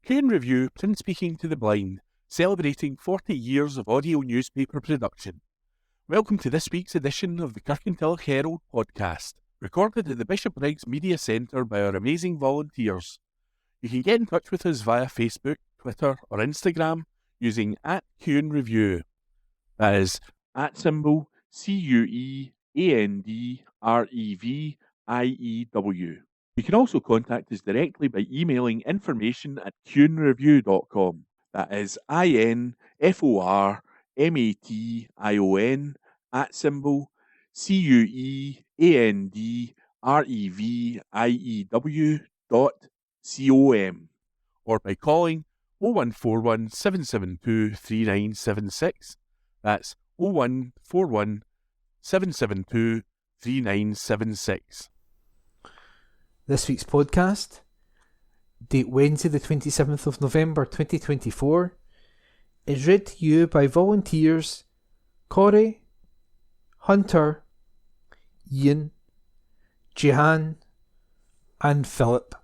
Q&A Review, print speaking to the blind, celebrating 40 years of audio newspaper production. Welcome to this week's edition of the Kirkintilloch Herald podcast, recorded at the Bishopbriggs Media Centre by our amazing volunteers. You can get in touch with us via Facebook, Twitter or Instagram using @QNReview. That is @CUEANDREVIEW. You can also contact us directly by emailing information@QNreview.com. That is INFORMATION @CUEANDREVIEW.com, or by calling 0141 772 3976. That's 0141 772 3976. This week's podcast, date Wednesday the 27th of November 2024, is read to you by volunteers Corey, Hunter, Ian, Jehan and Philip.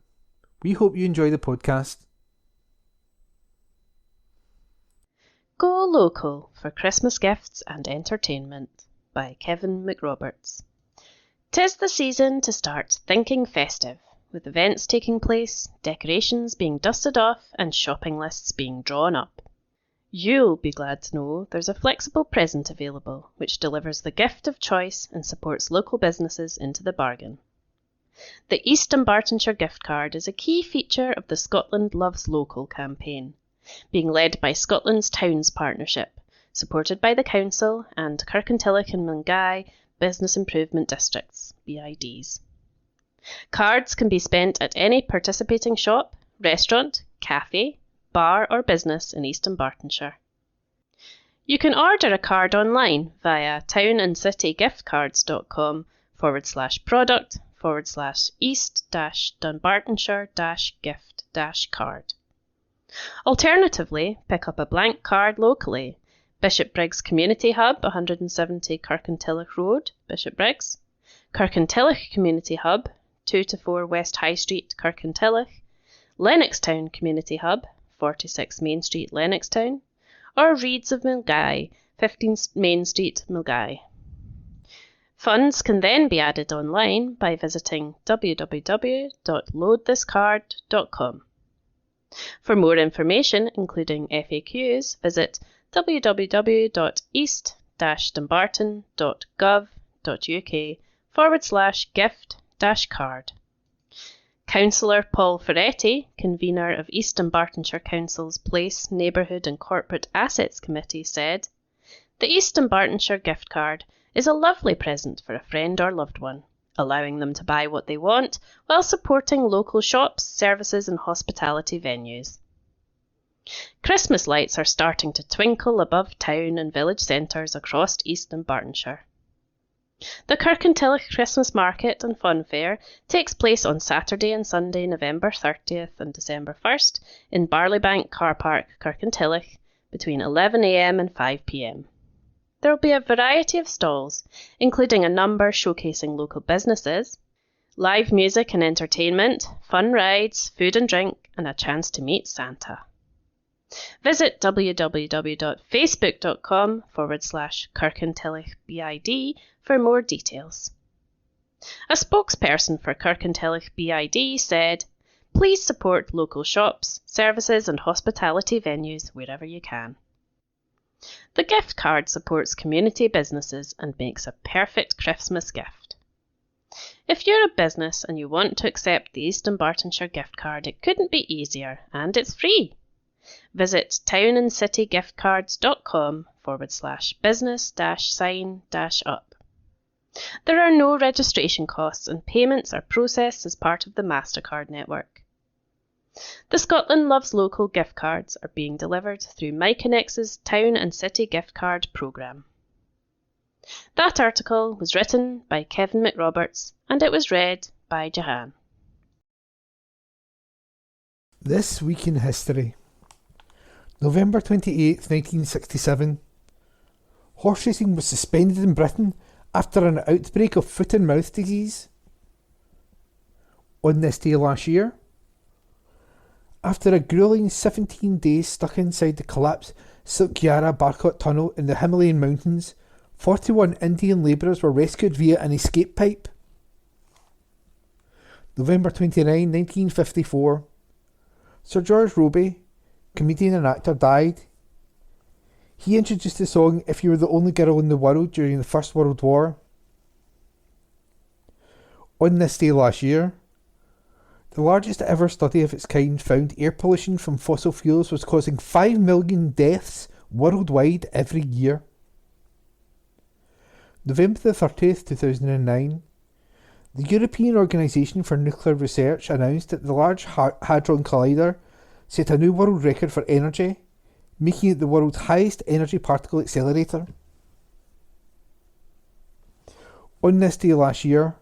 We hope you enjoy the podcast. Go Local for Christmas Gifts and Entertainment by Kevin McRoberts. 'Tis the season to start thinking festive, with events taking place, decorations being dusted off and shopping lists being drawn up. You'll be glad to know there's a flexible present available which delivers the gift of choice and supports local businesses into the bargain. The East Dunbartonshire gift card is a key feature of the Scotland Loves Local campaign, being led by Scotland's Towns Partnership, supported by the Council and Kirkintilloch and Milngavie Business Improvement Districts, BIDs. Cards can be spent at any participating shop, restaurant, cafe, bar or business in East Dunbartonshire. You can order a card online via townandcitygiftcards.com/product/East-Dunbartonshire-gift-card. Alternatively, pick up a blank card locally. Bishopbriggs Community Hub, 170 Kirkintilloch Road, Bishopbriggs. Kirkintilloch Community Hub, 2-4 West High Street, Kirkintilloch. Lennoxtown Community Hub, 46 Main Street, Lennoxtown. Or Reeds of Milngavie, 15 Main Street, Milngavie. Funds can then be added online by visiting www.loadthiscard.com. For more information, including FAQs, visit www.east-dunbarton.gov.uk/gift-card. Councillor Paul Ferretti, convener of East Dunbartonshire Council's Place, Neighbourhood and Corporate Assets Committee, said, "The East Dunbartonshire gift card is a lovely present for a friend or loved one, allowing them to buy what they want while supporting local shops, services and hospitality venues." Christmas lights are starting to twinkle above town and village centres across East Dunbartonshire. The Kirkintilloch Christmas Market and Fun Fair takes place on Saturday and Sunday, November 30th and December 1st in Barleybank Car Park, Kirkintilloch, between 11 a.m. and 5 p.m. There will be a variety of stalls, including a number showcasing local businesses, live music and entertainment, fun rides, food and drink, and a chance to meet Santa. Visit www.facebook.com/Kirkintilloch-BID for more details. A spokesperson for Kirkintilloch BID said, "Please support local shops, services and hospitality venues wherever you can." The gift card supports community businesses and makes a perfect Christmas gift. If you're a business and you want to accept the East Dunbartonshire gift card, it couldn't be easier, and it's free. Visit townandcitygiftcards.com/business-sign-up. There are no registration costs and payments are processed as part of the MasterCard network. The Scotland Loves Local gift cards are being delivered through Myconex's Town and City gift card programme. That article was written by Kevin McRoberts and it was read by Jehan. This Week in History. November 28th, 1967. Horse racing was suspended in Britain after an outbreak of foot and mouth disease. On this day last year, After a gruelling 17 days stuck inside the collapsed Silkyara Barkot tunnel in the Himalayan mountains, 41 Indian labourers were rescued via an escape pipe. November 29, 1954. Sir George Robey, comedian and actor, died. He introduced the song If You Were the Only Girl in the World during the First World War. On this day last year, the largest ever study of its kind found air pollution from fossil fuels was causing 5 million deaths worldwide every year. November the 30th, 2009, the European Organisation for Nuclear Research announced that the Large Hadron Collider set a new world record for energy, making it the world's highest energy particle accelerator. On this day last year,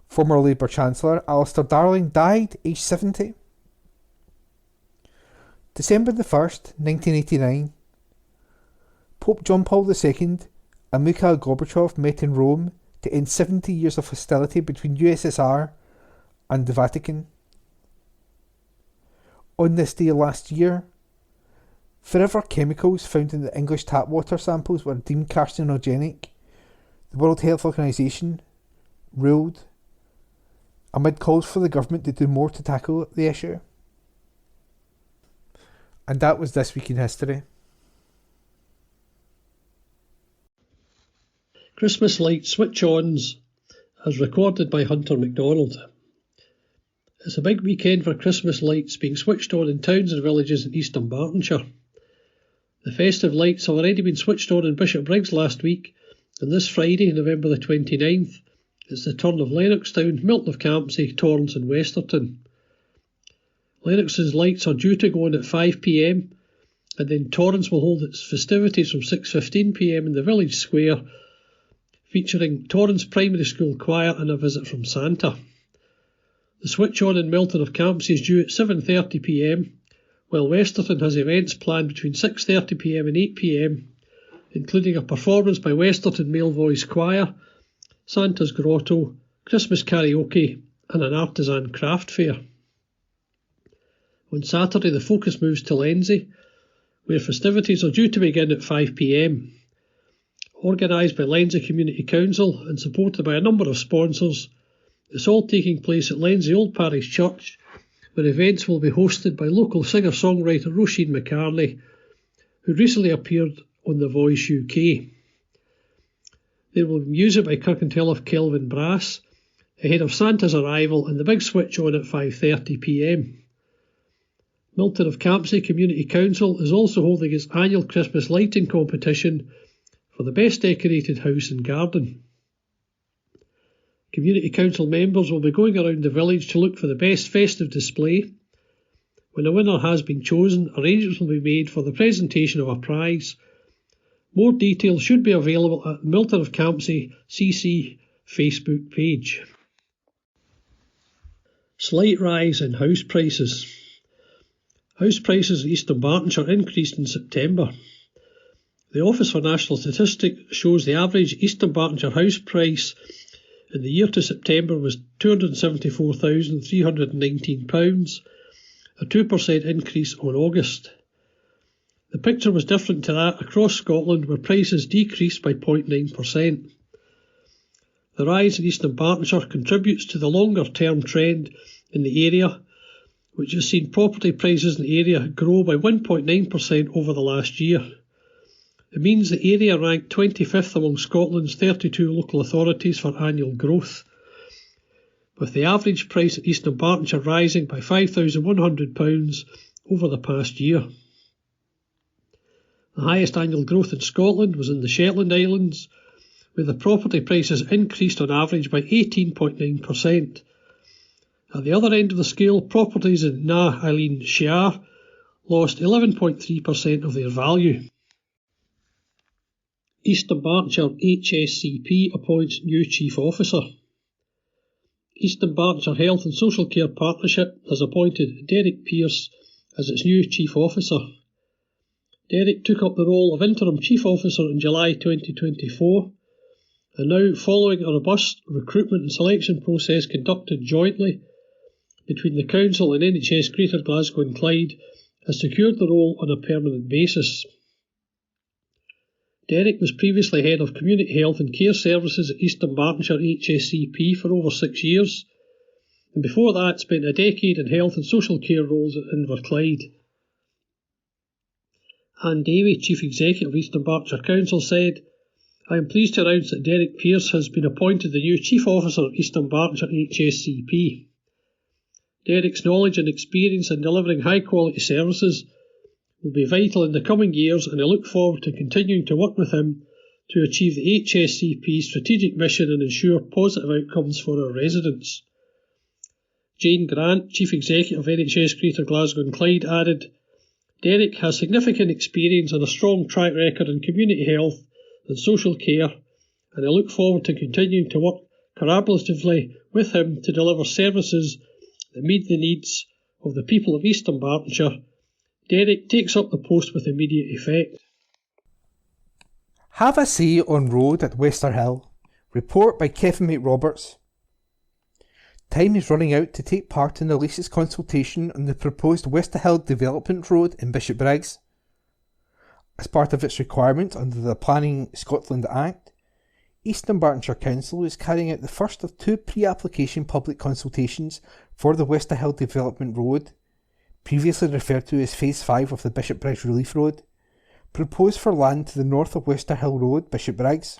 former Labour Chancellor Alistair Darling died, aged 70. December the 1st, 1989. Pope John Paul II and Mikhail Gorbachev met in Rome to end 70 years of hostility between USSR and the Vatican. On this day last year, forever chemicals found in the English tap water samples were deemed carcinogenic. The World Health Organisation ruled amid calls for the government to do more to tackle the issue. And that was This Week in History. Christmas light switch-ons as recorded by Hunter MacDonald. It's a big weekend for Christmas lights being switched on in towns and villages in East Dunbartonshire. The festive lights have already been switched on in Bishopbriggs last week, and this Friday, November the 29th, it's the turn of Lennoxtown, Milton of Campsie, Torrance and Westerton. Lennoxtown's lights are due to go on at 5 p.m, and then Torrance will hold its festivities from 6:15 p.m. in the village square, featuring Torrance Primary School Choir and a visit from Santa. The switch-on in Milton of Campsie is due at 7:30 p.m, while Westerton has events planned between 6:30 p.m. and 8 p.m, including a performance by Westerton Male Voice Choir, Santa's Grotto, Christmas karaoke and an artisan craft fair. On Saturday the focus moves to Lenzie, where festivities are due to begin at 5 p.m. Organised by Lenzie Community Council and supported by a number of sponsors, it's all taking place at Lenzie Old Parish Church, where events will be hosted by local singer-songwriter Roisin McCartney, who recently appeared on The Voice UK. There will be music by Kirkintilloch Kelvin Brass, ahead of Santa's arrival and the big switch on at 5:30 p.m. Milton of Campsie Community Council is also holding its annual Christmas lighting competition for the best decorated house and garden. Community Council members will be going around the village to look for the best festive display. When a winner has been chosen, arrangements will be made for the presentation of a prize. More details should be available at the Milton of Campsie CC Facebook page. Slight rise in house prices. House prices in East Dunbartonshire increased in September. The Office for National Statistics shows the average East Dunbartonshire house price in the year to September was £274,319, a 2% increase on August. The picture was different to that across Scotland, where prices decreased by 0.9%. The rise in East Dunbartonshire contributes to the longer-term trend in the area, which has seen property prices in the area grow by 1.9% over the last year. It means the area ranked 25th among Scotland's 32 local authorities for annual growth, with the average price at East Dunbartonshire rising by £5,100 over the past year. The highest annual growth in Scotland was in the Shetland Islands, where the property prices increased on average by 18.9%. At the other end of the scale, properties in Na Eilean Shiar lost 11.3% of their value. East Dunbartonshire HSCP appoints new Chief Officer. East Dunbartonshire Health and Social Care Partnership has appointed Derek Pearce as its new Chief Officer. Derek took up the role of Interim Chief Officer in July 2024, and now, following a robust recruitment and selection process conducted jointly between the Council and NHS Greater Glasgow and Clyde has secured the role on a permanent basis. Derek was previously Head of Community Health and Care Services at East Dunbartonshire HSCP for over 6 years, and before that spent a decade in health and social care roles at Inverclyde. Anne Davey, Chief Executive of East Dunbartonshire Council, said, "I am pleased to announce that Derek Pearce has been appointed the new Chief Officer of East Dunbartonshire HSCP. Derek's knowledge and experience in delivering high-quality services will be vital in the coming years, and I look forward to continuing to work with him to achieve the HSCP's strategic mission and ensure positive outcomes for our residents." Jane Grant, Chief Executive of NHS Greater Glasgow and Clyde, added, "Derek has significant experience and a strong track record in community health and social care, and I look forward to continuing to work collaboratively with him to deliver services that meet the needs of the people of East Dunbartonshire. Derek takes up the post with immediate effect." Have a say on road at Westerhill. Report by Kevin McRoberts. Time is running out to take part in the latest consultation on the proposed Westerhill Development Road in Bishopbriggs. As part of its requirement under the Planning Scotland Act, East Dunbartonshire Council is carrying out the first of 2 pre-application public consultations for the Westerhill Development Road, previously referred to as Phase 5 of the Bishopbriggs Relief Road, proposed for land to the north of Westerhill Road, Bishopbriggs.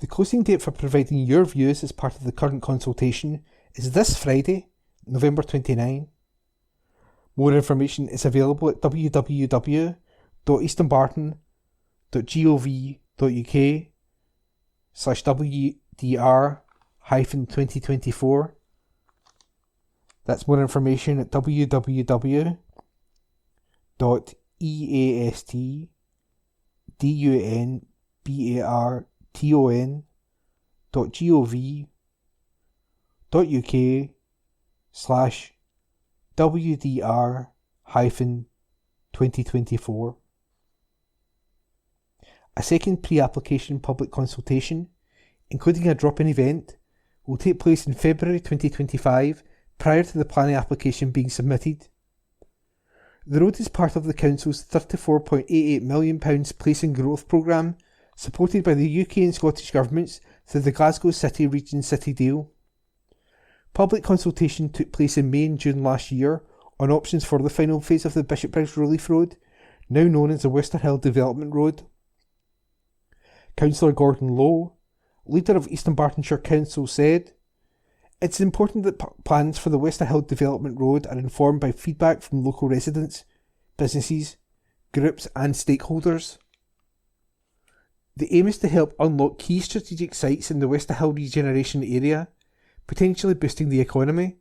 The closing date for providing your views as part of the current consultation is this Friday, November 29. More information is available at www.eastdunbarton.gov.uk/WDR-2024. That's more information at www.eastdunbarton.gov.uk/WDR-2024. A second pre-application public consultation, including a drop-in event, will take place in February 2025 prior to the planning application being submitted. The road is part of the Council's £34.88 million Place and Growth programme, supported by the UK and Scottish Governments through the Glasgow City Region City Deal. Public consultation took place in May and June last year on options for the final phase of the Bishopbriggs Relief Road, now known as the Westerhill Development Road. Councillor Gordon Lowe, leader of East Dunbartonshire Council, said, "It's important that plans for the Westerhill Development Road are informed by feedback from local residents, businesses, groups and stakeholders. The aim is to help unlock key strategic sites in the Westerhill regeneration area, potentially boosting the economy,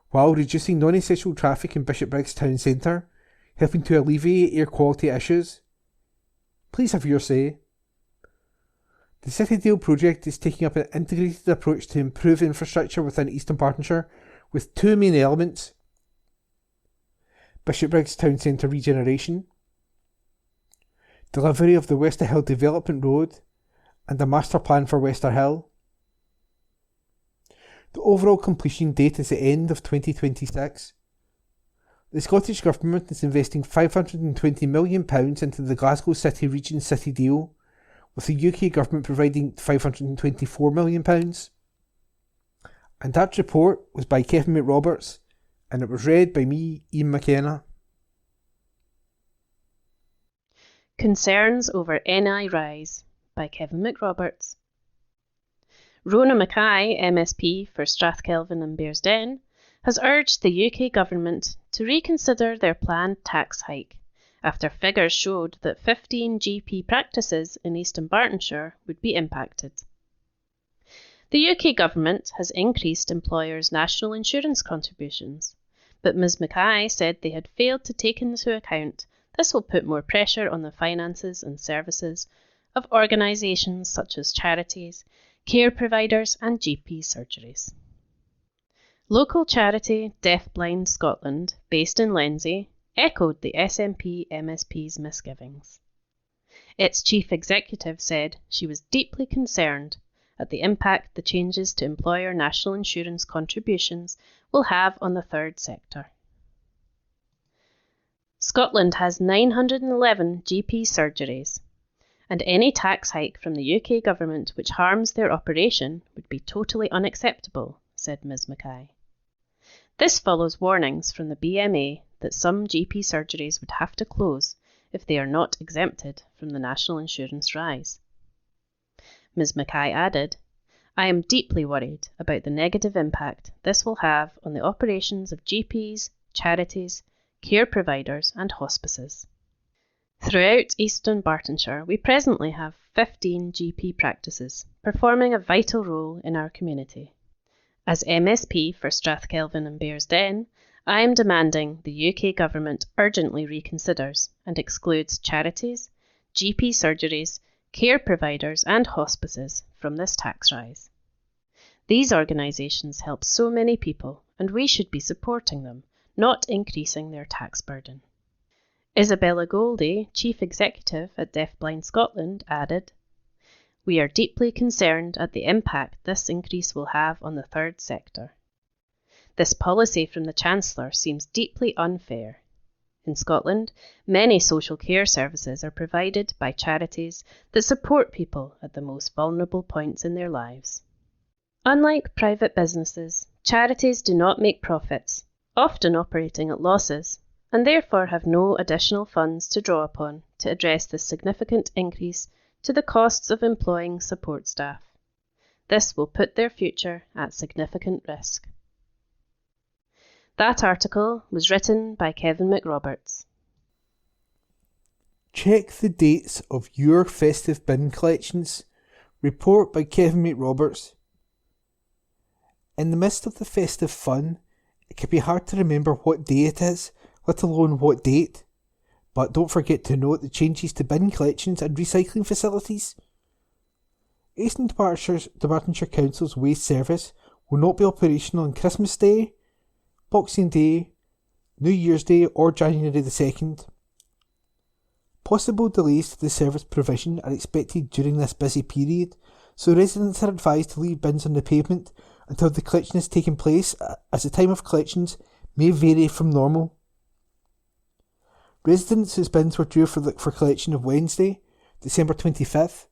while reducing non-essential traffic in Bishopbriggs town centre, helping to alleviate air quality issues. Please have your say." The City Deal project is taking up an integrated approach to improve infrastructure within East Dunbartonshire with 2 main elements: Bishopbriggs town centre regeneration, delivery of the Westerhill Development Road, and a master plan for Westerhill. The overall completion date is the end of 2026. The Scottish Government is investing £520 million into the Glasgow City Region City Deal, with the UK Government providing £524 million. And that report was by Kevin McRoberts, and it was read by me, Ian McKenna. Concerns over NI Rise by Kevin McRoberts. Rona Mackay, MSP for Strathkelvin and Bearsden, has urged the UK Government to reconsider their planned tax hike after figures showed that 15 GP practices in East Dunbartonshire would be impacted. The UK Government has increased employers' national insurance contributions, but Ms Mackay said they had failed to take into account this will put more pressure on the finances and services of organisations such as charities, care providers and GP surgeries. Local charity Deafblind Scotland, based in Lenzie, echoed the SNP MSP's misgivings. Its chief executive said she was deeply concerned at the impact the changes to employer national insurance contributions will have on the third sector. Scotland has 911 GP surgeries, and any tax hike from the UK government which harms their operation would be totally unacceptable, said Ms Mackay. This follows warnings from the BMA that some GP surgeries would have to close if they are not exempted from the national insurance rise. Ms Mackay added, "I am deeply worried about the negative impact this will have on the operations of GPs, charities, care providers and hospices." Throughout East Dunbartonshire, we presently have 15 GP practices performing a vital role in our community. As MSP for Strathkelvin and Bearsden, I am demanding the UK government urgently reconsiders and excludes charities, GP surgeries, care providers and hospices from this tax rise. These organisations help so many people and we should be supporting them, not increasing their tax burden. Isabella Goldie, Chief Executive at Deafblind Scotland, added, "We are deeply concerned at the impact this increase will have on the third sector. This policy from the Chancellor seems deeply unfair. In Scotland, many social care services are provided by charities that support people at the most vulnerable points in their lives. Unlike private businesses, charities do not make profits, often operating at losses, and therefore have no additional funds to draw upon to address the significant increase to the costs of employing support staff. This will put their future at significant risk." That article was written by Kevin McRoberts. Check the dates of your festive bin collections. Report by Kevin McRoberts. In the midst of the festive fun, it can be hard to remember what day it is, let alone what date. But don't forget to note the changes to bin collections and recycling facilities. East Dunbartonshire Council's waste service will not be operational on Christmas Day, Boxing Day, New Year's Day or January the 2nd. Possible delays to the service provision are expected during this busy period, so residents are advised to leave bins on the pavement until the collection has taken place, as the time of collections may vary from normal. Residents whose bins were due for collection of Wednesday, December 25th,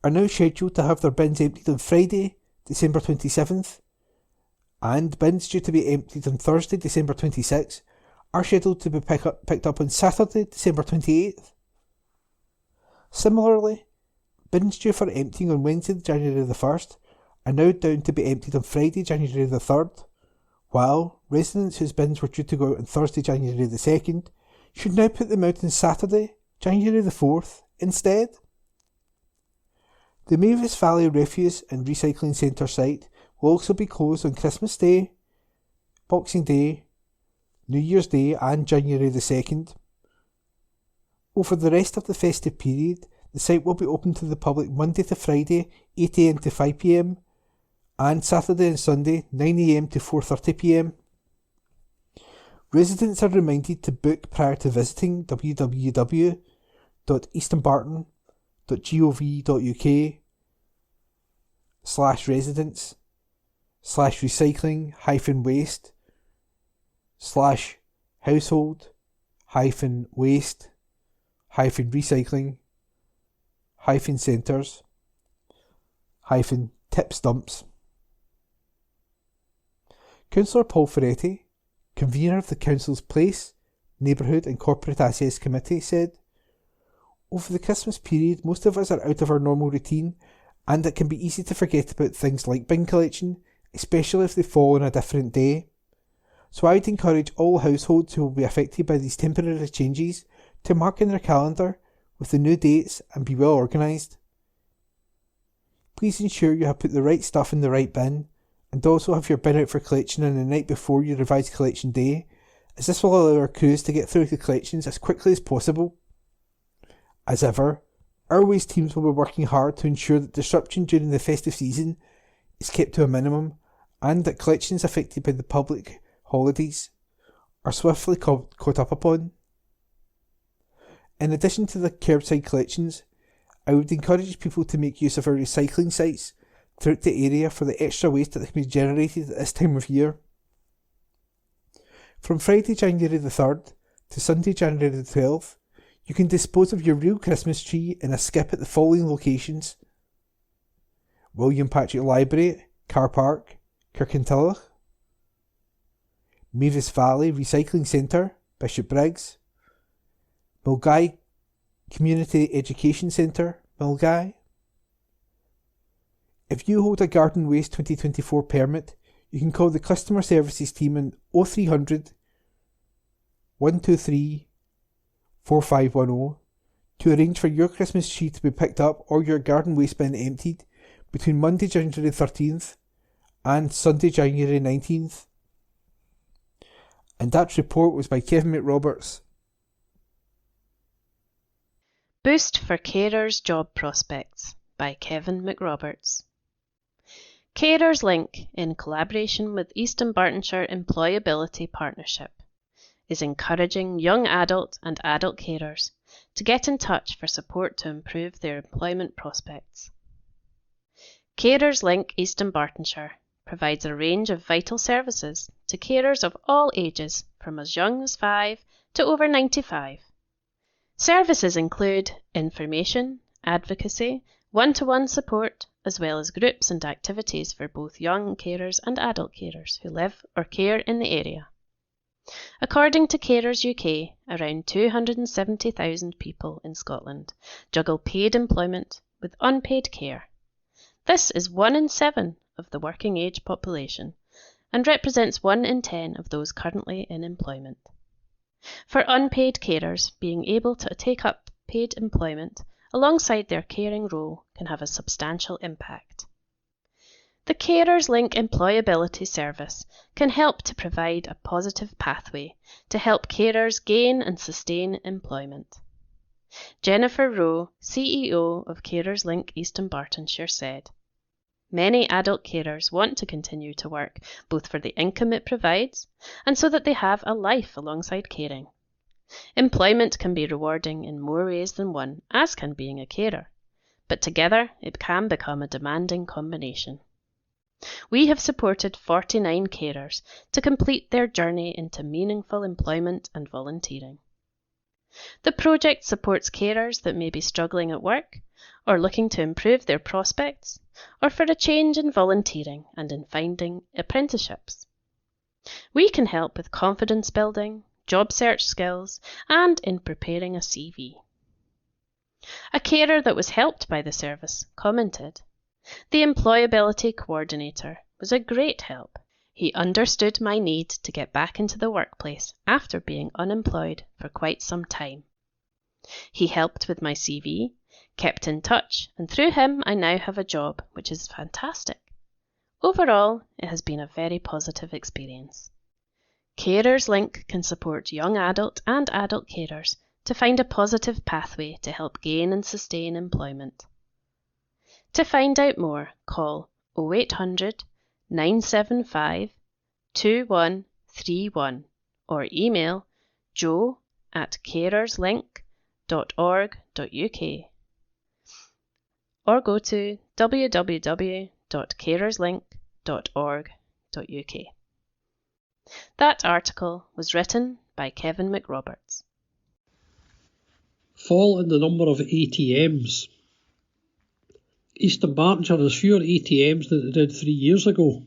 are now scheduled to have their bins emptied on Friday, December 27th, and bins due to be emptied on Thursday, December 26th, are scheduled to be picked up on Saturday, December 28th. Similarly, bins due for emptying on Wednesday, January the 1st, are now down to be emptied on Friday, January the 3rd, while residents whose bins were due to go out on Thursday, January the 2nd, should now put them out on Saturday, January the 4th, instead. The Mavis Valley Refuse and Recycling Centre site will also be closed on Christmas Day, Boxing Day, New Year's Day and January the 2nd. Over the rest of the festive period, the site will be open to the public Monday to Friday, 8 am to 5 pm, and Saturday and Sunday, 9 am to 4:30 pm. Residents are reminded to book prior to visiting www.eastonbarton.gov.uk/residents/household-waste-recycling-waste-tip Councillor Paul Ferretti, convener of the Council's Place, Neighbourhood and Corporate Assets Committee, said, "Over the Christmas period, most of us are out of our normal routine, and it can be easy to forget about things like bin collection, especially if they fall on a different day. So I would encourage all households who will be affected by these temporary changes to mark in their calendar with the new dates and be well organised. Please ensure you have put the right stuff in the right bin, and also have your bin out for collection on the night before your revised collection day, as this will allow our crews to get through the collections as quickly as possible. As ever, our waste teams will be working hard to ensure that disruption during the festive season is kept to a minimum, and that collections affected by the public holidays are swiftly caught up upon. In addition to the curbside collections, I would encourage people to make use of our recycling sites throughout the area for the extra waste that can be generated at this time of year. From Friday, January the 3rd to Sunday, January the 12th, you can dispose of your real Christmas tree in a skip at the following locations: William Patrick Library, Car Park, Kirkintilloch; Mavis Valley Recycling Centre, Bishopbriggs; Milngavie Community Education Centre, Milngavie. If you hold a Garden Waste 2024 permit, you can call the Customer Services team on 0300 123 4510 to arrange for your Christmas tree to be picked up or your garden waste bin emptied between Monday, January 13th and Sunday, January 19th. And that report was by Kevin McRoberts. Boost for Carers Job Prospects by Kevin McRoberts. Carers Link, in collaboration with East Dunbartonshire Employability Partnership, is encouraging young adult and adult carers to get in touch for support to improve their employment prospects. Carers Link East Dunbartonshire provides a range of vital services to carers of all ages from as young as 5 to over 95. Services include information, advocacy, one-to-one support, as well as groups and activities for both young carers and adult carers who live or care in the area. According to Carers UK, around 270,000 people in Scotland juggle paid employment with unpaid care. This is 1 in 7 of the working age population and represents 1 in 10 of those currently in employment. For unpaid carers, being able to take up paid employment alongside their caring role can have a substantial impact. The Carers Link Employability Service can help to provide a positive pathway to help carers gain and sustain employment. Jennifer Rowe, CEO of Carers Link East Dunbartonshire, said, "Many adult carers want to continue to work, both for the income it provides and so that they have a life alongside caring. Employment can be rewarding in more ways than one, as can being a carer, but together it can become a demanding combination. We have supported 49 carers to complete their journey into meaningful employment and volunteering. The project supports carers that may be struggling at work or looking to improve their prospects, or for a change in volunteering and in finding apprenticeships. We can help with confidence building, job search skills, and in preparing a CV." A carer that was helped by the service commented, "The employability coordinator was a great help. He understood my need to get back into the workplace after being unemployed for quite some time. He helped with my CV, kept in touch, and through him I now have a job, which is fantastic. Overall, it has been a very positive experience." Carers Link can support young adult and adult carers to find a positive pathway to help gain and sustain employment. To find out more, call 0800 975 2131 or email joe@carerslink.org.uk or go to www.carerslink.org.uk. That article was written by Kevin McRoberts. Fall in the number of ATMs. East Dunbartonshire has fewer ATMs than it did 3 years ago.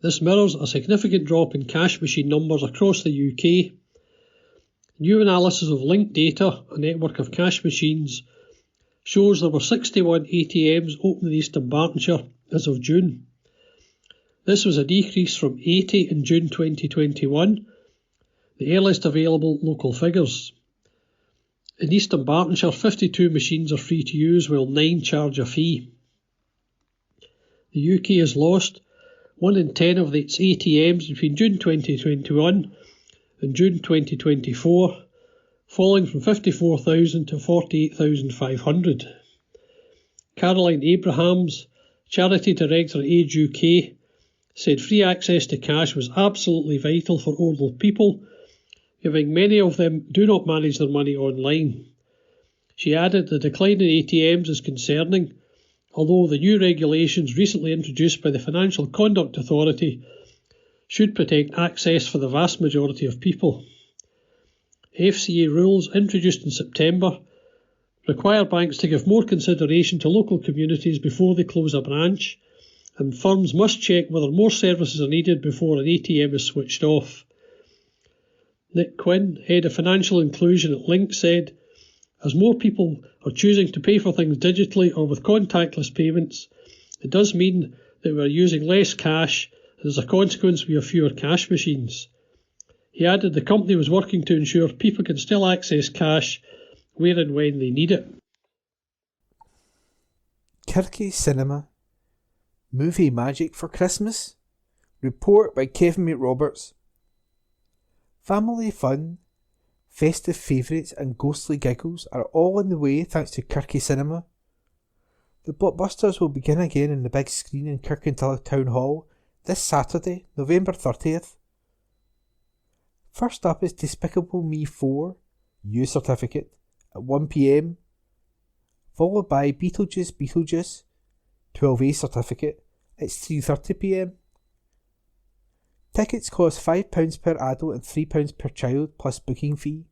This mirrors a significant drop in cash machine numbers across the UK. New analysis of linked data, a network of cash machines, shows there were 61 ATMs open in East Dunbartonshire as of June. This was a decrease from 80 in June 2021, the earliest available local figures. In East Dunbartonshire, 52 machines are free to use while 9 charge a fee. The UK has lost 1 in 10 of its ATMs between June 2021 and June 2024, falling from 54,000 to 48,500. Caroline Abrahams, Charity Director at Age UK, said free access to cash was absolutely vital for older people, given many of them do not manage their money online. She added the decline in ATMs is concerning, although the new regulations recently introduced by the Financial Conduct Authority should protect access for the vast majority of people. FCA rules introduced in September require banks to give more consideration to local communities before they close a branch, and firms must check whether more services are needed before an ATM is switched off. Nick Quinn, Head of Financial Inclusion at Link, said, "As more people are choosing to pay for things digitally or with contactless payments, it does mean that we are using less cash, and as a consequence we have fewer cash machines." He added the company was working to ensure people can still access cash where and when they need it. Kirky Cinema. Movie magic for Christmas? Report by Kevin McRoberts. Family fun, festive favourites and ghostly giggles are all in the way thanks to Kirky Cinema. The blockbusters will begin again in the big screen in Kirkintilloch Town Hall this Saturday, November 30th. First up is Despicable Me 4, U Certificate, at 1pm, followed by Beetlejuice, 12A Certificate, at 3:30pm. Tickets cost £5 per adult and £3 per child plus booking fee.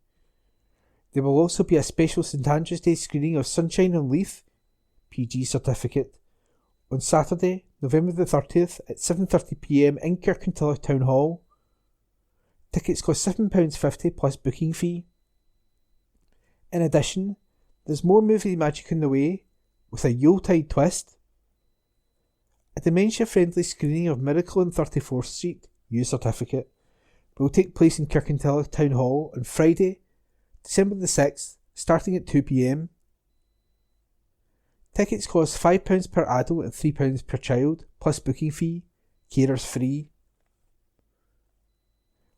There will also be a special St Andrew's Day screening of Sunshine on Leith, PG Certificate, on Saturday, November the 30th at 7:30pm in Kirkintilloch Town Hall. Tickets cost £7.50 plus booking fee. In addition, there's more movie magic on the way, with a Yuletide twist. A dementia-friendly screening of Miracle on 34th Street, U Certificate, will take place in Kirkintilloch Town Hall on Friday, December the 6th, starting at 2pm. Tickets cost £5 per adult and £3 per child, plus booking fee, carers free.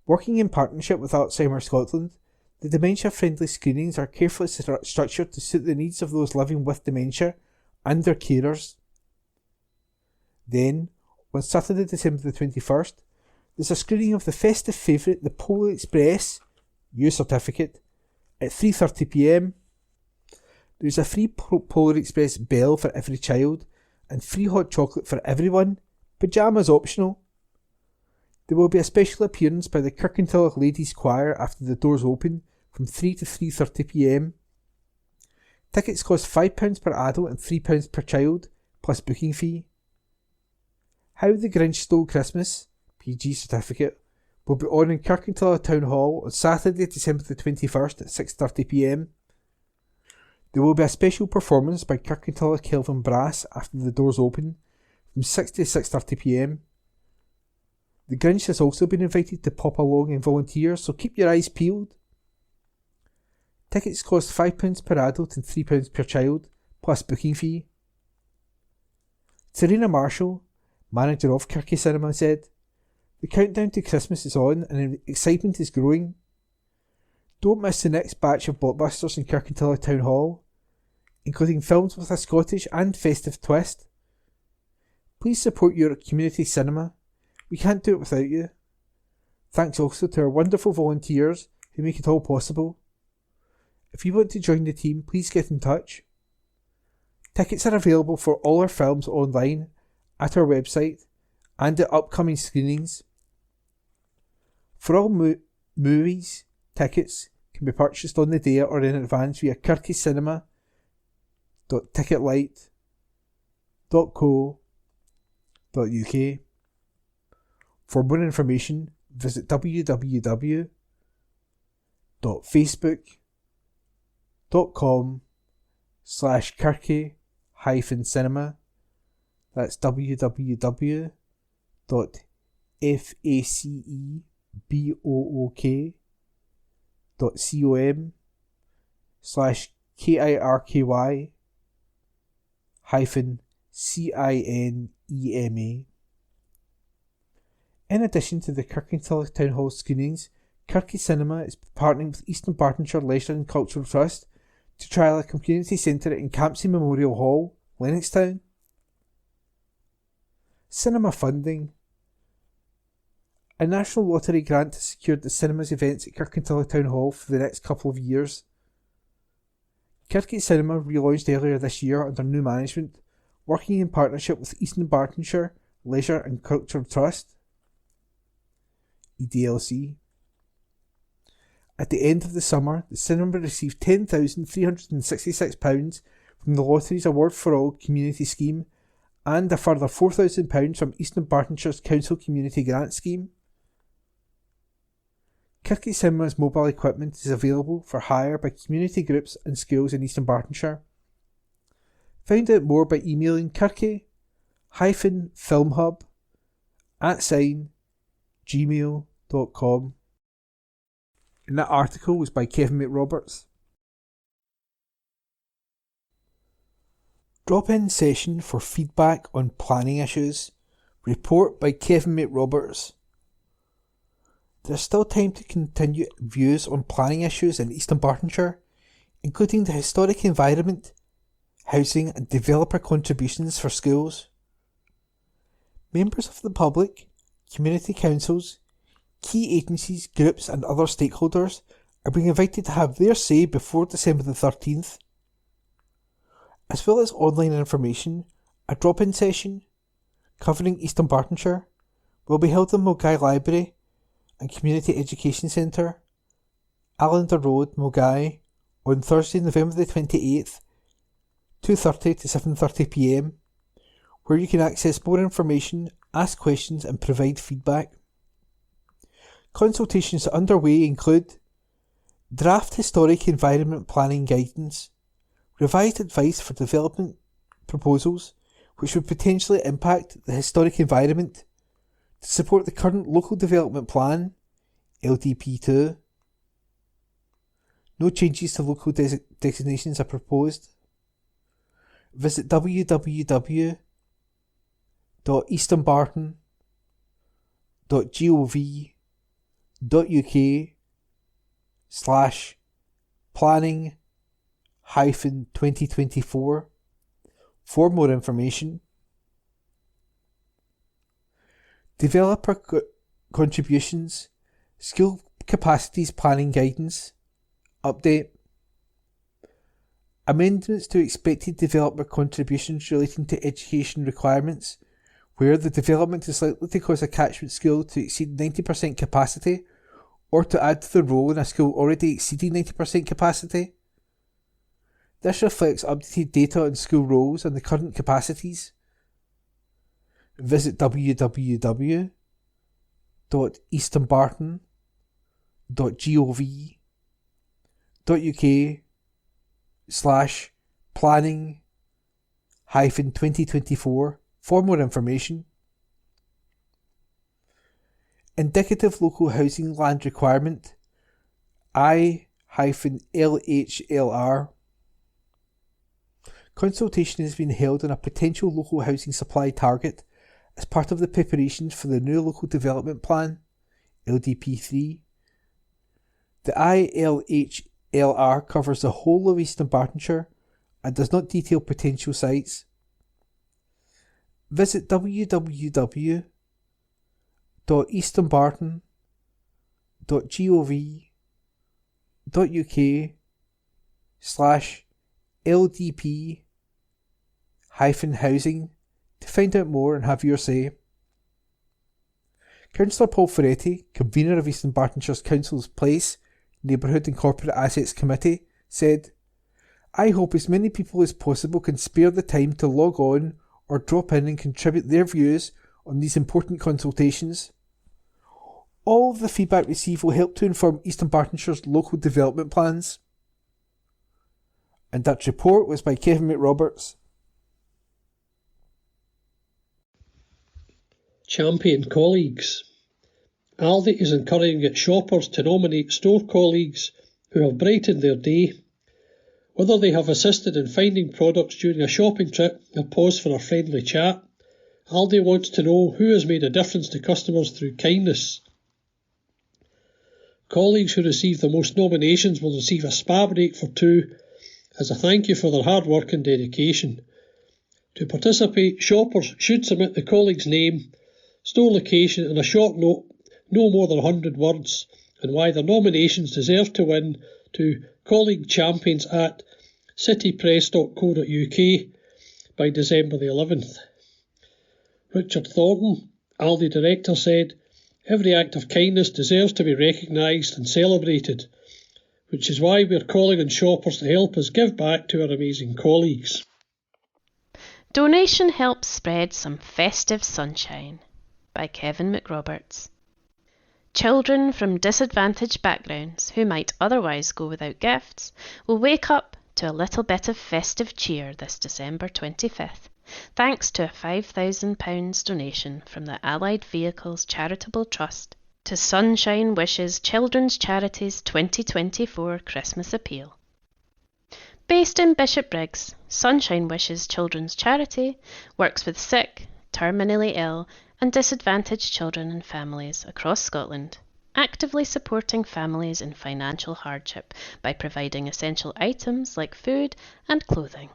Working in partnership with Alzheimer's Scotland, the dementia-friendly screenings are carefully structured to suit the needs of those living with dementia and their carers. Then, on Saturday, December the 21st, there's a screening of the festive favourite, The Polar Express, U Certificate, at 3:30pm. There's a free Polar Express bell for every child, and free hot chocolate for everyone, pyjamas optional. There will be a special appearance by the Kirkintilloch Ladies Choir after the doors open from 3 to 3:30pm. Tickets cost £5 per adult and £3 per child, plus booking fee. How the Grinch Stole Christmas, PG Certificate, will be on in Kirkintilloch Town Hall on Saturday, December the 21st at 6:30pm. There will be a special performance by Kirkintilloch Kelvin Brass after the doors open from 6 to 6:30pm. The Grinch has also been invited to pop along and volunteer, so keep your eyes peeled. Tickets cost £5 per adult and £3 per child, plus booking fee. Serena Marshall, manager of Kirky Cinema, said, "The countdown to Christmas is on and excitement is growing. Don't miss the next batch of blockbusters in Kirkintilloch Town Hall, including films with a Scottish and festive twist. Please support your community cinema. We can't do it without you. Thanks also to our wonderful volunteers who make it all possible. If you want to join the team, please get in touch. Tickets are available for all our films online at our website and at upcoming screenings. For all movies, tickets can be purchased on the day or in advance via kirkycinema.ticketlight.co.uk. For more information, visit www.facebook.com/kirky-cinema. That's www.facebook.com/KIRKY-CINEMA. In addition to the Kirkintilloch Town Hall screenings, Kirky Cinema is partnering with Eastern Bartonshire Leisure and Cultural Trust to trial a community centre in Campsie Memorial Hall, Lennoxtown. Cinema funding. A National Lottery grant has secured the cinema's events at Kirkintilloch Town Hall for the next couple of years. Kirky Cinema relaunched earlier this year under new management, working in partnership with Eastern Bartonshire Leisure and Culture Trust, EDLC. At the end of the summer, the cinema received £10,366 from the Lotteries Award for All community scheme and a further £4,000 from Eastern Bartonshire's Council Community Grant Scheme. Kirky Cinema's mobile equipment is available for hire by community groups and schools in Eastern Bartonshire. Find out more by emailing kirky-filmhub@gmail.com. And that article was by Kevin McRoberts. Drop-in session for feedback on planning issues. Report by Kevin McRoberts. There is still time to continue views on planning issues in Eastern Bartonshire, including the historic environment, housing and developer contributions for schools. Members of the public, community councils, key agencies, groups and other stakeholders are being invited to have their say before December the 13th. As well as online information, a drop-in session covering Eastern Bartonshire will be held in Mulgai Library and Community Education Centre, Allender Road, Mulgai, on Thursday, November the 28th, 2:30 to 7:30pm, where you can access more information, ask questions and provide feedback. Consultations underway include draft historic environment planning guidance, revised advice for development proposals which would potentially impact the historic environment to support the current local development plan, LDP2. No changes to local designations are proposed. Visit www.easternbarton.gov.uk/planning-2024 for more information. Developer contributions, school capacities planning guidance, update. Amendments to expected developer contributions relating to education requirements, where the development is likely to cause a catchment school to exceed 90% capacity, or to add to the role in a school already exceeding 90% capacity. This reflects updated data on school roles and the current capacities. Visit www.easternbarton.gov.uk/planning-2024 for more information. Indicative Local Housing Land Requirement I-LHLR. Consultation has been held on a potential local housing supply target as part of the preparations for the new Local Development Plan, LDP3. The ILHLR covers the whole of Eastern Bartonshire and does not detail potential sites. Visit www.easternbarton.gov.uk/LDP-housing to find out more and have your say. Councillor Paul Ferretti, convener of Eastern Bartonshire's Council's Place, Neighbourhood and Corporate Assets Committee, said, "I hope as many people as possible can spare the time to log on or drop in and contribute their views on these important consultations. All of the feedback received will help to inform Eastern Bartonshire's local development plans." And that report was by Kevin McRoberts. Champion colleagues. Aldi is encouraging its shoppers to nominate store colleagues who have brightened their day. Whether they have assisted in finding products during a shopping trip or paused for a friendly chat, Aldi wants to know who has made a difference to customers through kindness. Colleagues who receive the most nominations will receive a spa break for two as a thank you for their hard work and dedication. To participate, shoppers should submit the colleague's name, store location and a short note, no more than 100 words, and why their nominations deserve to win to colleaguechampions@citypress.co.uk by December the 11th. Richard Thornton, Aldi director, said, "Every act of kindness deserves to be recognised and celebrated, which is why we're calling on shoppers to help us give back to our amazing colleagues." Donation helps spread some festive sunshine by Kevin McRoberts. Children from disadvantaged backgrounds who might otherwise go without gifts will wake up to a little bit of festive cheer this December 25th, thanks to a £5,000 donation from the Allied Vehicles Charitable Trust to Sunshine Wishes Children's Charities 2024 Christmas Appeal. Based in Bishopbriggs, Sunshine Wishes Children's Charity works with sick, terminally ill and disadvantaged children and families across Scotland, actively supporting families in financial hardship by providing essential items like food and clothing.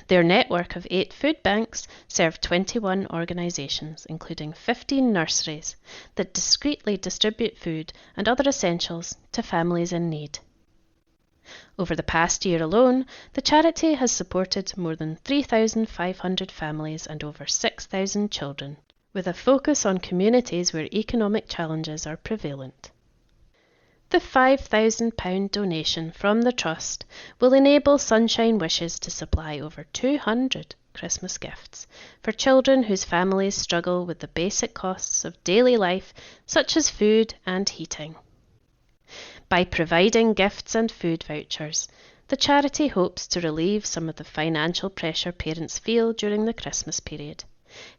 Their network of 8 food banks serve 21 organisations, including 15 nurseries, that discreetly distribute food and other essentials to families in need. Over the past year alone, the charity has supported more than 3,500 families and over 6,000 children, with a focus on communities where economic challenges are prevalent. The £5,000 donation from the Trust will enable Sunshine Wishes to supply over 200 Christmas gifts for children whose families struggle with the basic costs of daily life, such as food and heating. By providing gifts and food vouchers, the charity hopes to relieve some of the financial pressure parents feel during the Christmas period,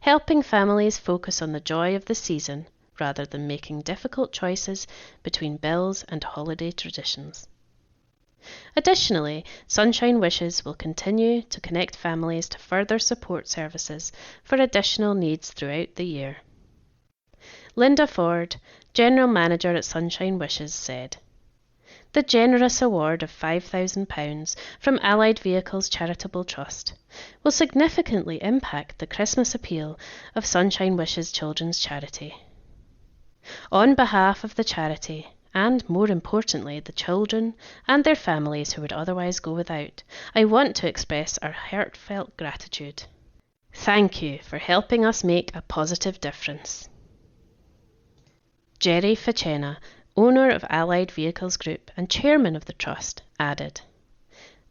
helping families focus on the joy of the season rather than making difficult choices between bills and holiday traditions. Additionally, Sunshine Wishes will continue to connect families to further support services for additional needs throughout the year. Linda Ford, General Manager at Sunshine Wishes, said, "The generous award of £5,000 from Allied Vehicles Charitable Trust will significantly impact the Christmas appeal of Sunshine Wishes Children's Charity. On behalf of the charity, and more importantly the children and their families who would otherwise go without, I want to express our heartfelt gratitude. Thank you for helping us make a positive difference." Jerry Ficena, owner of Allied Vehicles Group and chairman of the Trust, added,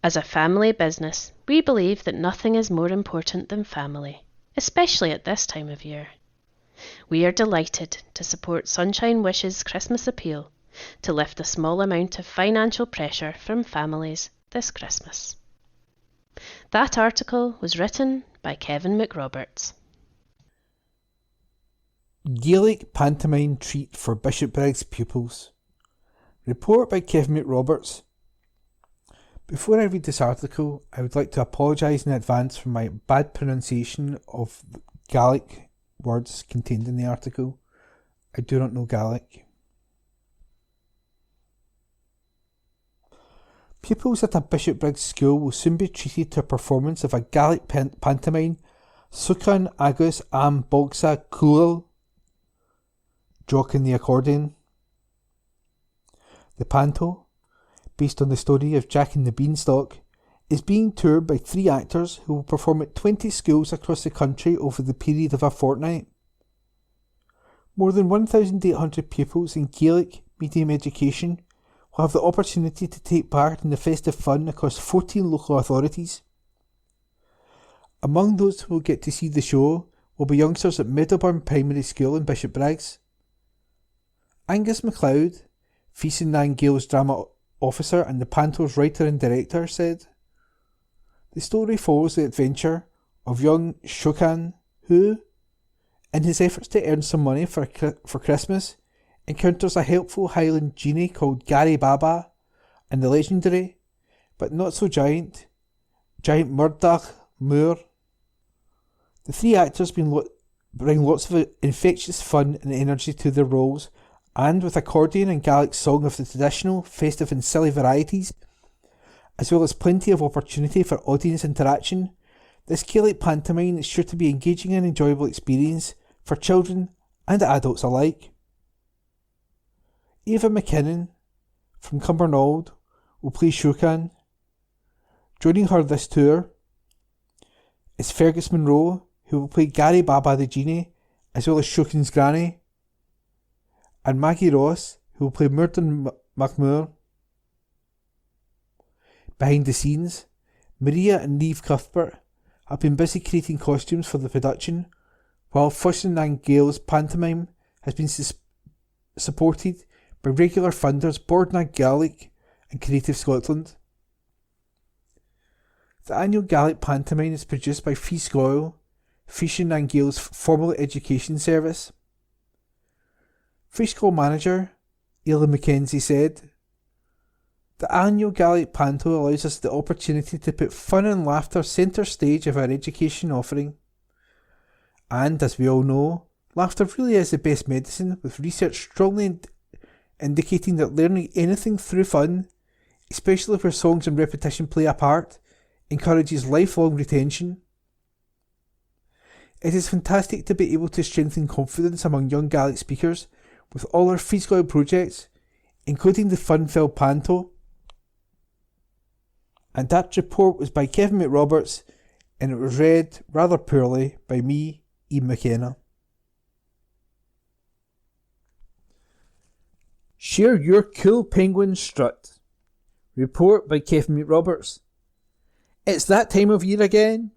"As a family business, we believe that nothing is more important than family, especially at this time of year. We are delighted to support Sunshine Wishes Christmas Appeal to lift a small amount of financial pressure from families this Christmas." That article was written by Kevin McRoberts. Gaelic pantomime treat for Bishopbriggs pupils. Report by Kevin McRoberts. Before I read this article, I would like to apologise in advance for my bad pronunciation of Gaelic words contained in the article. I do not know Gaelic. Pupils at a Bishopbriggs school will soon be treated to a performance of a Gaelic pantomime, Sucan agus am Bogsa Cool, Jock in the Accordion. The panto, based on the story of Jack and the Beanstalk, is being toured by 3 actors who will perform at 20 schools across the country over the period of a fortnight. More than 1,800 pupils in Gaelic medium education will have the opportunity to take part in the festive fun across 14 local authorities. Among those who will get to see the show will be youngsters at Middleburn Primary School in Bishopbriggs. Angus MacLeod, Feason Nan Gale's drama officer and the panto's writer and director, said, "The story follows the adventure of young Shukan who, in his efforts to earn some money for Christmas, encounters a helpful Highland genie called Gary Baba and the legendary, but not so giant Murdoch Moore. The 3 actors bring lots of infectious fun and energy to their roles, and with accordion and Gaelic song of the traditional, festive and silly varieties, as well as plenty of opportunity for audience interaction, this Gaelic pantomime is sure to be an engaging and enjoyable experience for children and adults alike. Ava McKinnon from Cumbernauld will play Shukan. Joining her this tour, is Fergus Monroe, who will play Gary Baba the Genie, as well as Shokin's granny, and Maggie Ross, who will play Murden MacMoore. Behind the scenes, Maria and Neve Cuthbert have been busy creating costumes for the production, while Fussin and Gale's pantomime has been supported by regular funders Bordnag Gaelic and Creative Scotland. The annual Gaelic pantomime is produced by Fee Scoil, Fussin and Gale's formal education service. Fee Scoil manager Aileen Mackenzie said, "The annual Gaelic panto allows us the opportunity to put fun and laughter centre stage of our education offering. And, as we all know, laughter really is the best medicine, with research strongly indicating that learning anything through fun, especially where songs and repetition play a part, encourages lifelong retention. It is fantastic to be able to strengthen confidence among young Gaelic speakers with all our Fee Scoil projects, including the fun-filled panto." And that report was by Kevin McRoberts, and it was read rather poorly by me, Ian McKenna. Share your cool penguin strut. Report by Kevin McRoberts. It's that time of year again.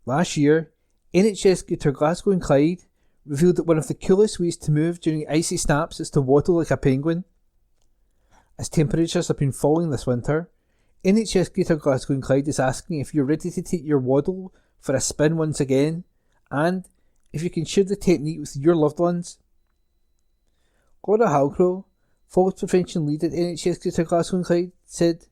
Last year, NHS Greater Glasgow and Clyde revealed that one of the coolest ways to move during icy snaps is to waddle like a penguin. As temperatures have been falling this winter, NHS Greater Glasgow and Clyde is asking if you're ready to take your waddle for a spin once again, and if you can share the technique with your loved ones. Laura Halcrow, Falls Prevention Lead at NHS Greater Glasgow and Clyde, said,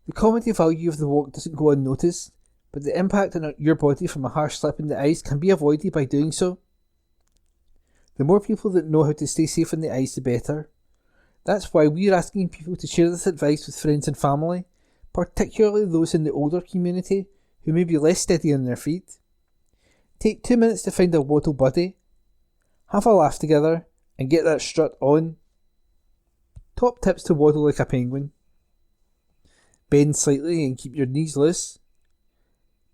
"The comedy value of the walk doesn't go unnoticed, but the impact on your body from a harsh slip in the ice can be avoided by doing so. The more people that know how to stay safe on the ice, the better. That's why we're asking people to share this advice with friends and family, particularly those in the older community who may be less steady on their feet. Take 2 minutes to find a waddle buddy, have a laugh together, and get that strut on. Top tips to waddle like a penguin. Bend slightly and keep your knees loose.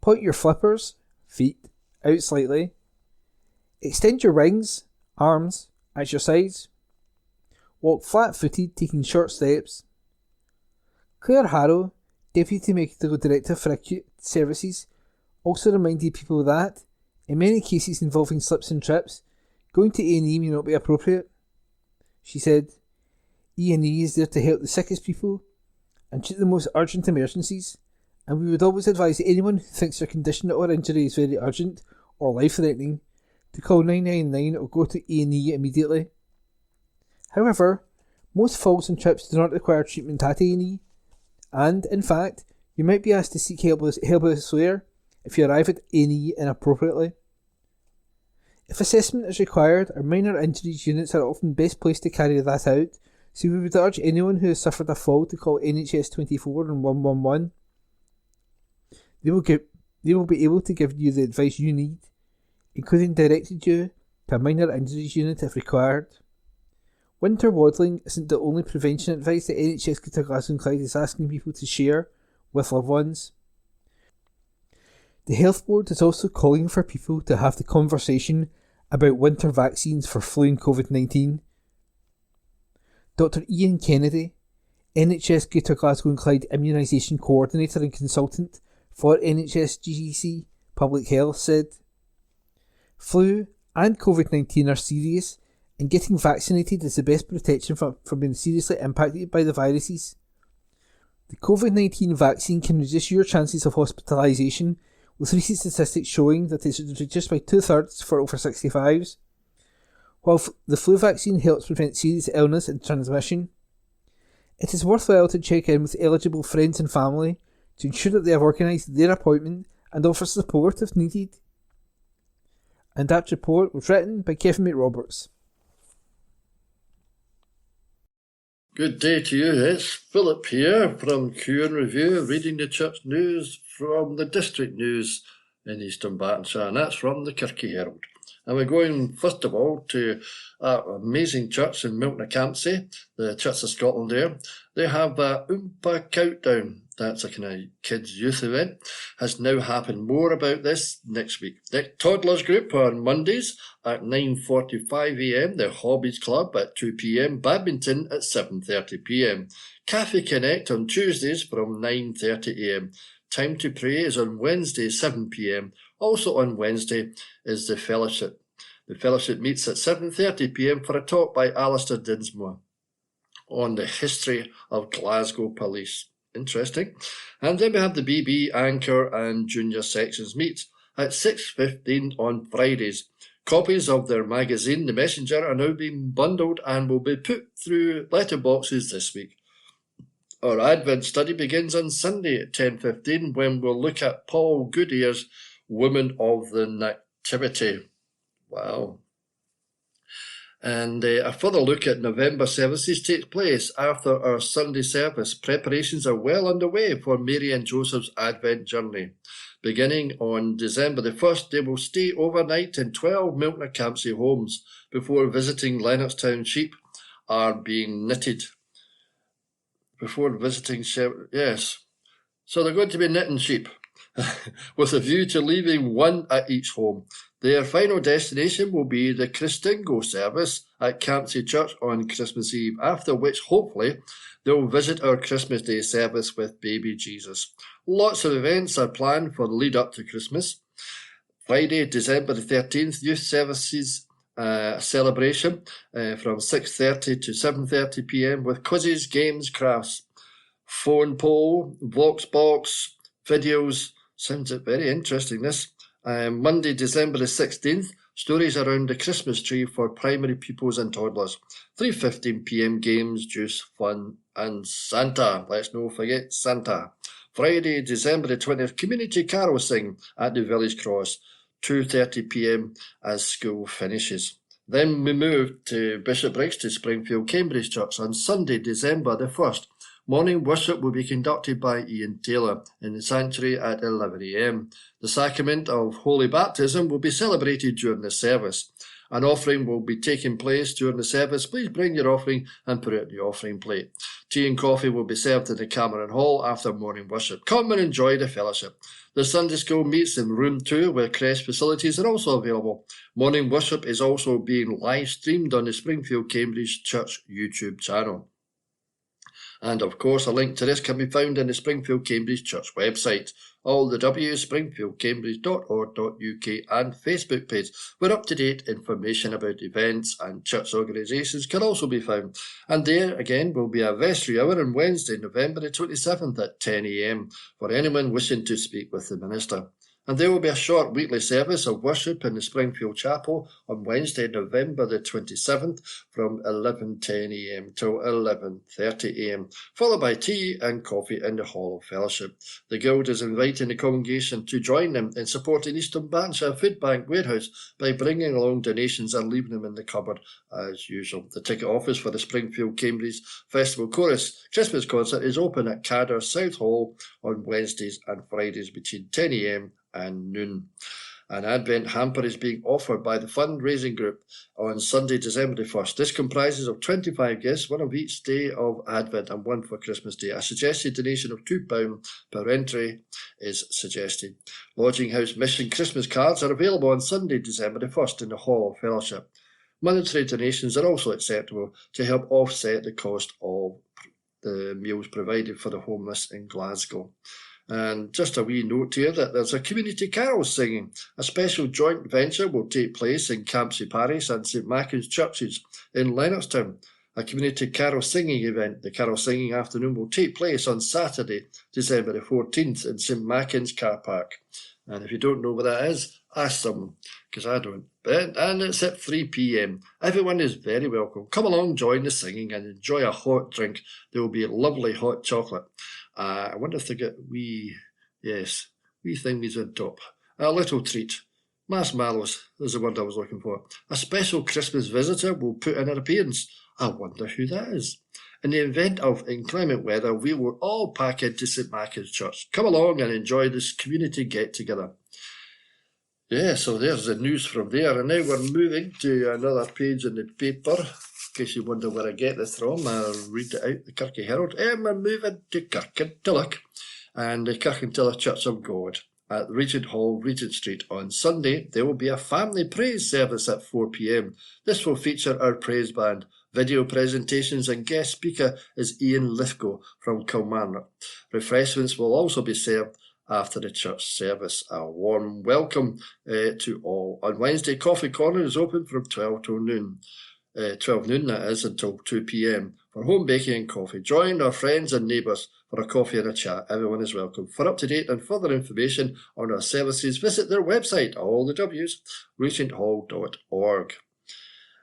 Point your flippers, feet, out slightly. Extend your wings, arms, at your sides. Walk flat-footed, taking short steps. Claire Harrow, Deputy Medical Director for Acute Services, also reminded people that, in many cases involving slips and trips, going to A&E may not be appropriate. She said, "E&E is there to help the sickest people and treat the most urgent emergencies, and we would always advise anyone who thinks their condition or injury is very urgent or life-threatening to call 999 or go to A&E immediately. However, most falls and trips do not require treatment at A&E, and, in fact, you might be asked to seek help elsewhere if you arrive at A&E inappropriately. If assessment is required, our minor injuries units are often best placed to carry that out, so we would urge anyone who has suffered a fall to call NHS 24 and 111. They will be able to give you the advice you need, including directing you to a minor injuries unit if required. Winter waddling isn't the only prevention advice that NHS Greater Glasgow and Clyde is asking people to share with loved ones. The Health Board is also calling for people to have the conversation about winter vaccines for flu and COVID-19. Dr Ian Kennedy, NHS Greater Glasgow and Clyde Immunisation Coordinator and Consultant for NHS GGC Public Health, said, "Flu and COVID-19 are serious, and getting vaccinated is the best protection from being seriously impacted by the viruses. The COVID-19 vaccine can reduce your chances of hospitalisation, with recent statistics showing that it's reduced by 2/3 for over 65s, while the flu vaccine helps prevent serious illness and transmission. It is worthwhile to check in with eligible friends and family to ensure that they have organised their appointment and offer support if needed." And that report was written by Kevin McRoberts. Good day to you. It's Philip here from Q and Review, reading the church news from the district news in Eastern Bartonshire, and that's from the Kirkintilloch Herald. And we're going, first of all, to an amazing church in Milton-Campsie, the Church of Scotland there. They have a Oompa Countdown. That's a kind of kids' youth event. Has now happened. More about this next week. The Toddlers Group on Mondays at 9:45am. The Hobbies Club at 2pm. Badminton at 7:30pm. Cafe Connect on Tuesdays from 9:30am. Time to Pray is on Wednesday, 7pm. Also on Wednesday is the Fellowship. The Fellowship meets at 7:30pm for a talk by Alistair Dinsmore on the history of Glasgow police. Interesting. And then we have the BB, Anchor and Junior sections meet at 6:15 on Fridays. Copies of their magazine, The Messenger, are now being bundled and will be put through letterboxes this week. Our Advent study begins on Sunday at 10:15 when we'll look at Paul Goodear's Women of the Nativity. Wow. And a further look at November services takes place after our Sunday service. Preparations are well underway for Mary and Joseph's Advent journey. Beginning on December the 1st, they will stay overnight in 12 Milton-Campsie homes before visiting Lennoxtown. Sheep are being knitted. Before visiting, yes. So they're going to be knitting sheep with a view to leaving one at each home. Their final destination will be the Christingo service at Campsie Church on Christmas Eve, after which, hopefully, they'll visit our Christmas Day service with baby Jesus. Lots of events are planned for the lead up to Christmas. Friday, December the 13th, youth services celebration from 6:30 to 7:30pm with quizzes, games, crafts, phone poll, Voxbox, videos. Sounds very interesting, this. Monday, December the 16th, stories around the Christmas tree for primary pupils and toddlers. 3:15pm, games, juice, fun, and Santa. Let's not forget Santa. Friday, December the 20th, community carol sing at the Village Cross. 2:30pm as school finishes. Then we move to Bishopbriggs to Springfield Cambridge Church on Sunday, December the 1st. Morning worship will be conducted by Ian Taylor in the sanctuary at 11am. The sacrament of Holy Baptism will be celebrated during the service. An offering will be taking place during the service. Please bring your offering and put it in the offering plate. Tea and coffee will be served in the Cameron Hall after morning worship. Come and enjoy the fellowship. The Sunday school meets in room 2 where creche facilities are also available. Morning worship is also being live streamed on the Springfield Cambridge Church YouTube channel. And of course, a link to this can be found in the Springfield Cambridge Church website. All the W's, springfieldcambridge.org.uk and Facebook page, where up-to-date information about events and church organisations can also be found. And there, again, will be a vestry hour on Wednesday, November the 27th at 10am for anyone wishing to speak with the minister. And there will be a short weekly service of worship in the Springfield Chapel on Wednesday, November the 27th from 11:10am till 11:30am, followed by tea and coffee in the Hall of Fellowship. The Guild is inviting the congregation to join them in supporting Eastern Bartonshire Food Bank Warehouse by bringing along donations and leaving them in the cupboard as usual. The ticket office for the Springfield Cambridge Festival Chorus Christmas concert is open at Cadder South Hall on Wednesdays and Fridays between 10am and noon. An Advent hamper is being offered by the fundraising group on Sunday, December the 1st. This comprises of 25 gifts, one of each day of Advent and one for Christmas Day. A suggested donation of £2 per entry is suggested. Lodging House Mission Christmas cards are available on Sunday, December the 1st in the Hall of Fellowship. Monetary donations are also acceptable to help offset the cost of the meals provided for the homeless in Glasgow. And just a wee note here that there's a community carol singing. A special joint venture will take place in Campsie Parish and St Macken's churches in Lennoxtown. A community carol singing event. The carol singing afternoon will take place on Saturday, December the 14th in St Macken's car park. And if you don't know what that is, ask someone, because I don't. And it's at 3pm. Everyone is very welcome. Come along, join the singing and enjoy a hot drink. There will be lovely hot chocolate. I wonder if they get wee thingies on top. A little treat. Marshmallows is the word I was looking for. A special Christmas visitor will put in an appearance. I wonder who that is. In the event of inclement weather, we will all pack into St Macken's Church. Come along and enjoy this community get-together. Yeah, so there's the news from there. And now we're moving to another page in the paper. In case you wonder where I get this from, I'll read it out, the Kirky Herald. And we're moving to Kirkintilloch and the Kirkintilloch Church of God at Regent Hall, Regent Street. On Sunday, there will be a family praise service at 4 p.m. This will feature our praise band, video presentations, and guest speaker is Ian Lithgow from Kilmarnock. Refreshments will also be served after the church service. A warm welcome to all. On Wednesday, Coffee Corner is open from 12 till noon. 12 noon, that is, until 2 p.m. for home baking and coffee. Join our friends and neighbours for a coffee and a chat. Everyone is welcome. For up-to-date and further information on our services, visit their website, all the W's, regenthall.org.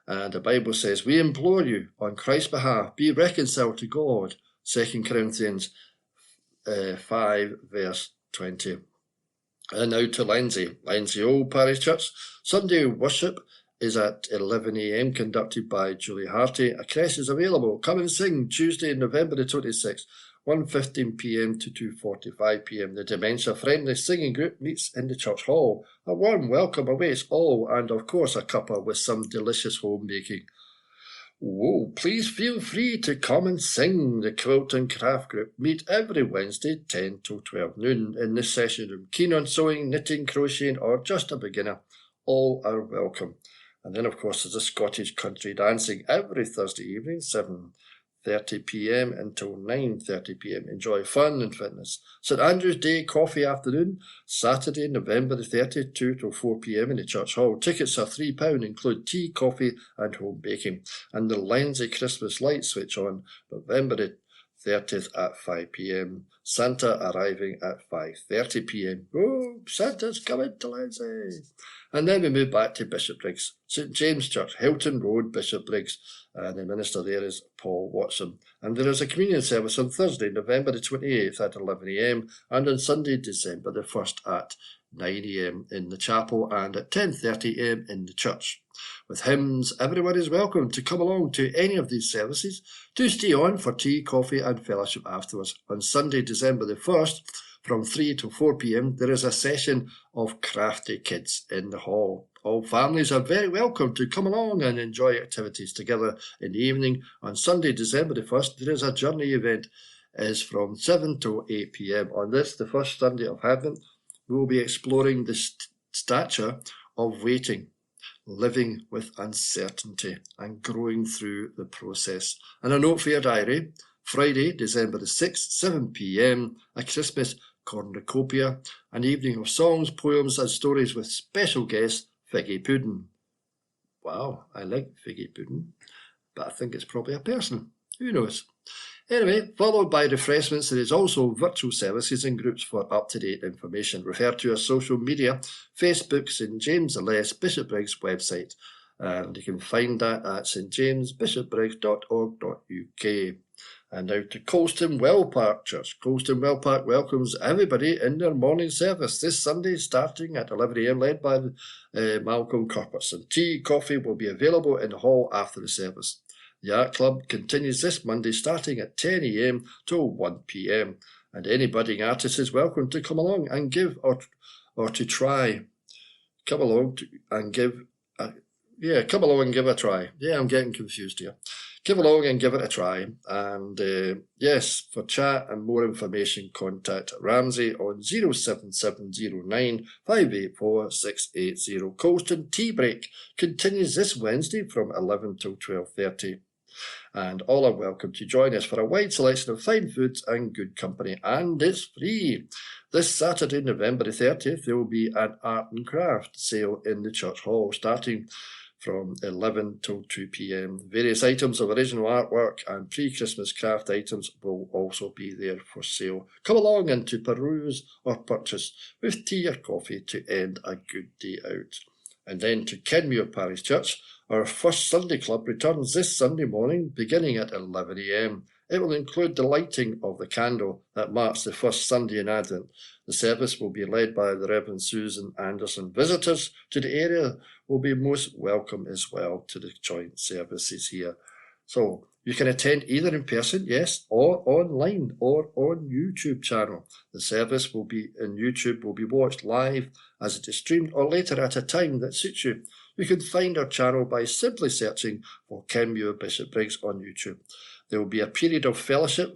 And the Bible says, we implore you, on Christ's behalf, be reconciled to God. 2 Corinthians 5, verse 20. And now to Lenzie Old Parish Church. Sunday worship is at 11 a.m, conducted by Julie Harty. A crèche is available. Come and sing Tuesday, November the 26th, 1:15 p.m. to 2:45 p.m. The dementia-friendly singing group meets in the church hall. A warm welcome awaits all, and of course a cuppa with some delicious home baking. Oh, please feel free to come and sing. The Quilt and Craft Group meet every Wednesday, 10 till 12 noon, in this session room. Keen on sewing, knitting, crocheting, or just a beginner, all are welcome. And then, of course, there's a Scottish country dancing every Thursday evening, 7:30 p.m. until 9:30 p.m. Enjoy fun and fitness. St Andrew's Day Coffee Afternoon, Saturday, November the 30th, 2 till 4 p.m. in the Church Hall. Tickets are £3, include tea, coffee and home baking. And the Lenzie Christmas lights switch on November the 30th at 5 p.m. Santa arriving at 5:30 p.m. Oh, Santa's coming to Lenzie. And then we move back to Bishopbriggs, St James Church, Hilton Road, Bishopbriggs, and the minister there is Paul Watson. And there is a communion service on Thursday, November the 28th at 11 a.m, and on Sunday, December the 1st at 9 a.m. in the chapel and at 10:30 a.m. in the church. With hymns, everyone is welcome to come along to any of these services. Do stay on for tea, coffee and fellowship afterwards. On Sunday, December the 1st, from 3 to 4 p.m, there is a session of crafty kids in the hall. All families are very welcome to come along and enjoy activities together in the evening. On Sunday, December the 1st, there is a journey event. It is from 7 to 8 p.m. On this, the first Sunday of Advent, we will be exploring the stature of waiting, living with uncertainty and growing through the process. And a note for your diary, Friday, December the 6th, 7 p.m, a Christmas cornucopia, an evening of songs, poems and stories with special guest Figgy Pudding. Wow, I like Figgy Pudding, but I think it's probably a person. Who knows? Anyway, followed by refreshments, there is also virtual services and groups for up-to-date information. Refer to our social media, Facebook, St James the Less, Bishopbriggs website, and you can find that at stjamesbishopbriggs.org.uk. And now to Colston Well Park Church. Colston Well Park welcomes everybody in their morning service this Sunday, starting at 11 a.m, led by Malcolm Corpus. Tea, coffee will be available in the hall after the service. The Art Club continues this Monday, starting at 10 a.m. till 1 p.m. And any budding artist is welcome to come along and give or to try. Come along and give a try. Yeah, I'm getting confused here. Give along and give it a try. And yes, for chat and more information, contact Ramsey on 07709 584 680. Colston Tea Break continues this Wednesday from 11 till 12:30. And all are welcome to join us for a wide selection of fine foods and good company, and it's free. This Saturday, November the 30th, there will be an art and craft sale in the church hall, starting from 11 till 2 p.m. Various items of original artwork and pre-Christmas craft items will also be there for sale. Come along and to peruse or purchase with tea or coffee to end a good day out. And then to Kenmure Parish Church, our first Sunday club returns this Sunday morning, beginning at 11 a.m. It will include the lighting of the candle that marks the first Sunday in Advent. The service will be led by the Reverend Susan Anderson. Visitors to the area will be most welcome as well to the joint services here. So You can attend either in person, yes, or online, or on YouTube channel. The service will be in YouTube, will be watched live as it is streamed, or later at a time that suits you. You can find our channel by simply searching for Kenmure Bishopbriggs on YouTube. There will be a period of fellowship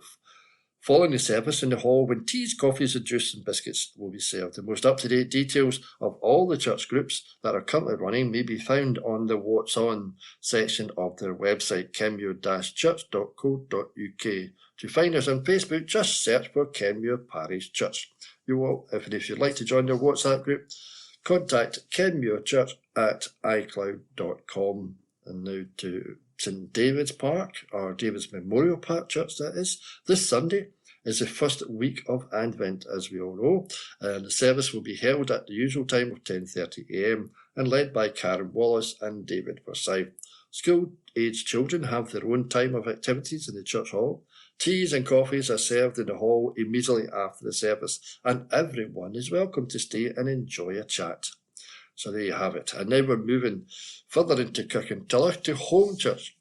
following the service in the hall when teas, coffees and juice and biscuits will be served. The most up-to-date details of all the church groups that are currently running may be found on the What's On section of their website, kenmure-church.co.uk. To find us on Facebook, just search for Kenmure Parish Church. If you'd like to join their WhatsApp group, contact kenmurechurch@icloud.com. And now to St David's Park, or David's Memorial Park Church that is. This Sunday is the first week of Advent, as we all know, and the service will be held at the usual time of 10:30 a.m. and led by Karen Wallace and David Forsyth. School-aged children have their own time of activities in the church hall. Teas and coffees are served in the hall immediately after the service, and everyone is welcome to stay and enjoy a chat. So there you have it. And now we're moving further into Kirkintilloch to Home Church.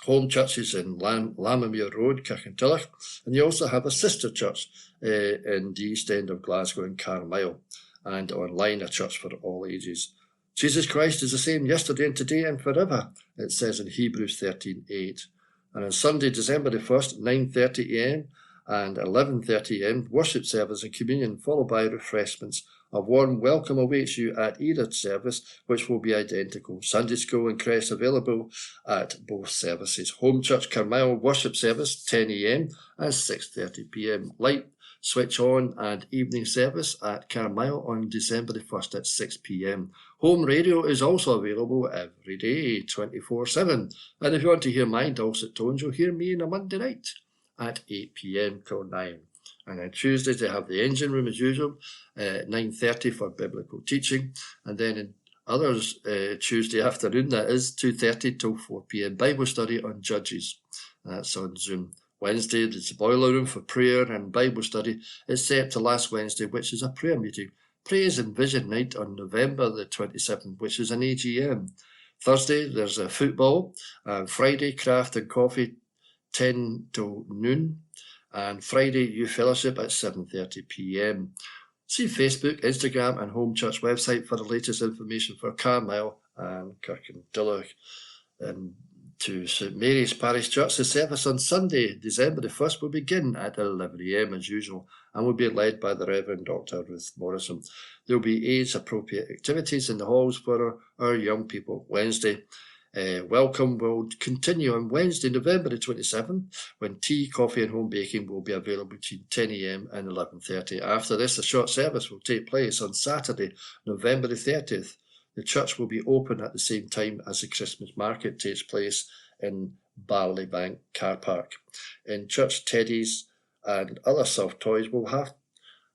Home Church is in Lammermuir Road, Kirkintilloch, and you also have a sister church in the east end of Glasgow in Carlisle, and online a church for all ages. Jesus Christ is the same yesterday and today and forever, it says in Hebrews 13:8. And on Sunday, December the 1st, 9:30 a.m. and 11:30 a.m, worship service and communion, followed by refreshments. A warm welcome awaits you at either service, which will be identical. Sunday school and crest available at both services. Home Church Carlisle worship service 10 a.m. and 6:30 p.m. Light switch on and evening service at Carlisle on December the 1st at 6 p.m. Home radio is also available every day, 24/7. And if you want to hear my dulcet tones, you'll hear me on a Monday night at 8 p.m. till 9. And on Tuesdays they have the engine room as usual, 9:30 for biblical teaching. And then in others, Tuesday afternoon, that is 2:30 till 4 p.m. Bible study on Judges. That's on Zoom. Wednesday, there's the boiler room for prayer and Bible study. It's set to last Wednesday, which is a prayer meeting. Praise and Vision Night on November the 27th, which is an AGM. Thursday, there's a football. And Friday, craft and coffee, 10 till noon. And Friday, Youth Fellowship at 7:30 p.m. See Facebook, Instagram and Home Church website for the latest information for Carlisle and Kirkintilloch. And to St Mary's Parish Church, the service on Sunday, December the 1st, will begin at 11 a.m. as usual and will be led by the Reverend Dr. Ruth Morrison. There will be age-appropriate activities in the halls for our young people. Wednesday, welcome will continue on Wednesday, November the 27th, when tea, coffee and home baking will be available between 10 a.m. and 11:30. After this, a short service will take place on Saturday, November the 30th. The church will be open at the same time as the Christmas market takes place in Barleybank Car Park. In church, teddies and other soft toys will have